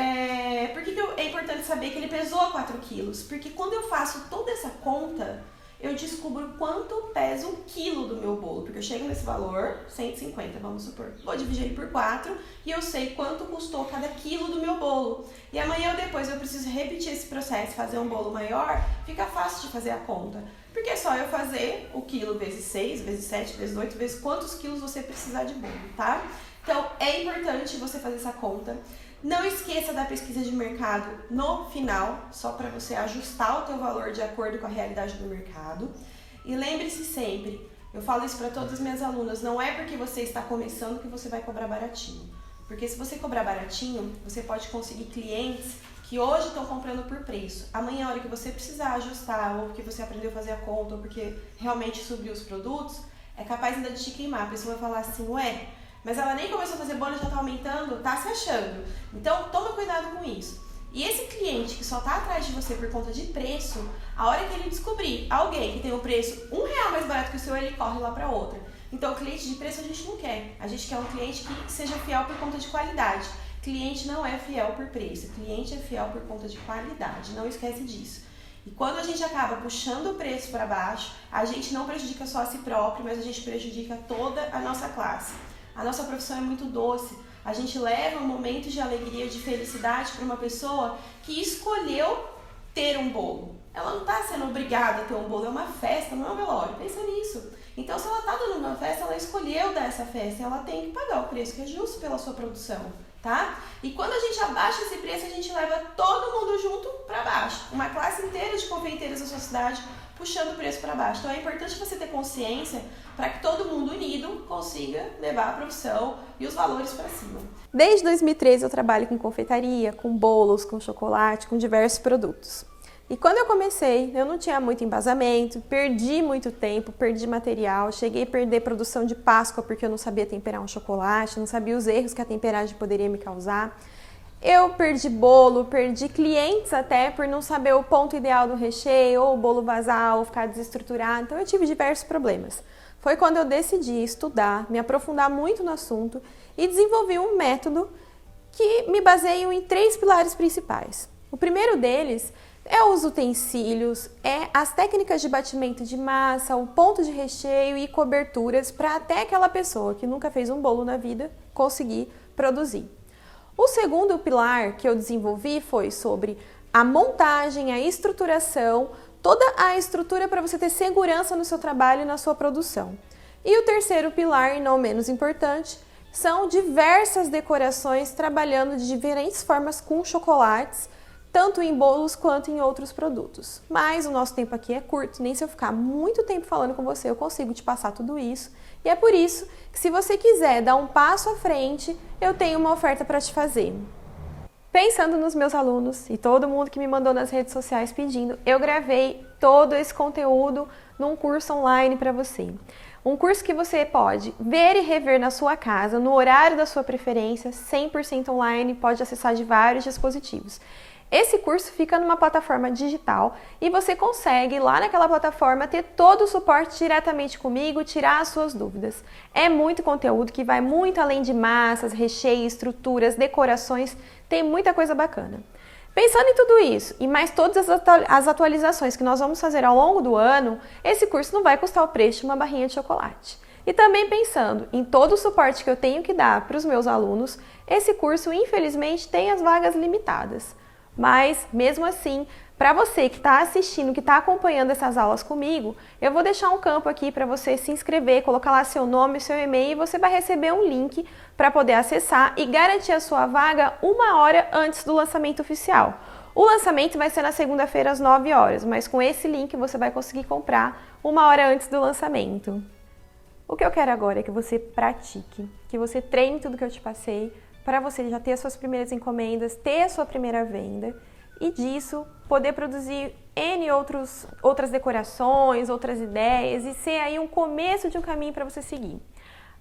por que é importante saber que ele pesou 4 quilos? Porque quando eu faço toda essa conta, eu descubro quanto pesa um quilo do meu bolo, porque eu chego nesse valor, 150, vamos supor. Vou dividir ele por 4 e eu sei quanto custou cada quilo do meu bolo. E amanhã ou depois eu preciso repetir esse processo, fazer um bolo maior, fica fácil de fazer a conta. Porque é só eu fazer o quilo vezes 6, vezes 7, vezes 8, vezes quantos quilos você precisar de bolo, tá? Então é importante você fazer essa conta. Não esqueça da pesquisa de mercado no final, só para você ajustar o teu valor de acordo com a realidade do mercado. E lembre-se sempre, eu falo isso para todas as minhas alunas, não é porque você está começando que você vai cobrar baratinho. Porque se você cobrar baratinho, você pode conseguir clientes que hoje estão comprando por preço. Amanhã, a hora que você precisar ajustar, ou porque você aprendeu a fazer a conta, ou porque realmente subiu os produtos, é capaz ainda de te queimar. A pessoa vai falar assim, ué, mas ela nem começou a fazer bolo e já tá aumentando, tá se achando. Então, toma cuidado com isso. E esse cliente que só tá atrás de você por conta de preço, a hora que ele descobrir alguém que tem o preço R$1 mais barato que o seu, ele corre lá pra outra. Então, o cliente de preço a gente não quer. A gente quer um cliente que seja fiel por conta de qualidade. Cliente não é fiel por preço, cliente é fiel por conta de qualidade. Não esquece disso. E quando a gente acaba puxando o preço para baixo, a gente não prejudica só a si próprio, mas a gente prejudica toda a nossa classe. A nossa profissão é muito doce. A gente leva momentos de alegria, de felicidade para uma pessoa que escolheu ter um bolo. Ela não está sendo obrigada a ter um bolo, é uma festa, não é um velório. Pensa nisso. Então, se ela está dando uma festa, ela escolheu dar essa festa, ela tem que pagar o preço que é justo pela sua produção, tá? E quando a gente abaixa esse preço, a gente leva todo mundo junto para baixo. Uma classe inteira de confeiteiros da sua cidade puxando o preço para baixo. Então, é importante você ter consciência para que todo mundo unido consiga levar a profissão e os valores para cima. Desde 2013 eu trabalho com confeitaria, com bolos, com chocolate, com diversos produtos. E quando eu comecei, eu não tinha muito embasamento, perdi muito tempo, perdi material, cheguei a perder produção de Páscoa porque eu não sabia temperar um chocolate, não sabia os erros que a temperagem poderia me causar. Eu perdi bolo, perdi clientes até por não saber o ponto ideal do recheio, ou o bolo vazar, ou ficar desestruturado, então eu tive diversos problemas. Foi quando eu decidi estudar, me aprofundar muito no assunto e desenvolvi um método que me baseio em 3 pilares principais. O primeiro deles é os utensílios, é as técnicas de batimento de massa, o ponto de recheio e coberturas para até aquela pessoa que nunca fez um bolo na vida conseguir produzir. O segundo pilar que eu desenvolvi foi sobre a montagem, a estruturação, toda a estrutura para você ter segurança no seu trabalho e na sua produção. E o terceiro pilar, e não menos importante, são diversas decorações trabalhando de diferentes formas com chocolates, tanto em bolos quanto em outros produtos. Mas o nosso tempo aqui é curto, nem se eu ficar muito tempo falando com você eu consigo te passar tudo isso. E é por isso que se você quiser dar um passo à frente, eu tenho uma oferta para te fazer. Pensando nos meus alunos e todo mundo que me mandou nas redes sociais pedindo, eu gravei todo esse conteúdo num curso online para você. Um curso que você pode ver e rever na sua casa, no horário da sua preferência, 100% online, pode acessar de vários dispositivos. Esse curso fica numa plataforma digital e você consegue lá naquela plataforma ter todo o suporte diretamente comigo, tirar as suas dúvidas. É muito conteúdo que vai muito além de massas, recheios, estruturas, decorações, tem muita coisa bacana. Pensando em tudo isso e mais todas as atualizações que nós vamos fazer ao longo do ano, esse curso não vai custar o preço de uma barrinha de chocolate. E também pensando em todo o suporte que eu tenho que dar para os meus alunos, esse curso infelizmente tem as vagas limitadas. Mas, mesmo assim, para você que está assistindo, que está acompanhando essas aulas comigo, eu vou deixar um campo aqui para você se inscrever, colocar lá seu nome, seu e-mail e você vai receber um link para poder acessar e garantir a sua vaga 1 hora antes do lançamento oficial. O lançamento vai ser na segunda-feira às 9 horas, mas com esse link você vai conseguir comprar 1 hora antes do lançamento. O que eu quero agora é que você pratique, que você treine tudo que eu te passei, para você já ter as suas primeiras encomendas, ter a sua primeira venda e disso poder produzir outras decorações, outras ideias e ser aí um começo de um caminho para você seguir.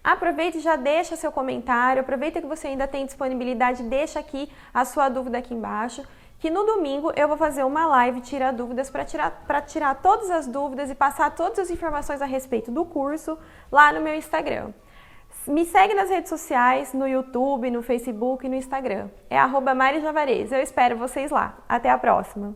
Aproveite e já deixa seu comentário, aproveita que você ainda tem disponibilidade, deixa aqui a sua dúvida aqui embaixo, que no domingo eu vou fazer uma live tirar dúvidas para tirar todas as dúvidas e passar todas as informações a respeito do curso lá no meu Instagram. Me segue nas redes sociais, no YouTube, no Facebook e no Instagram. É @marijavarez. Eu espero vocês lá. Até a próxima!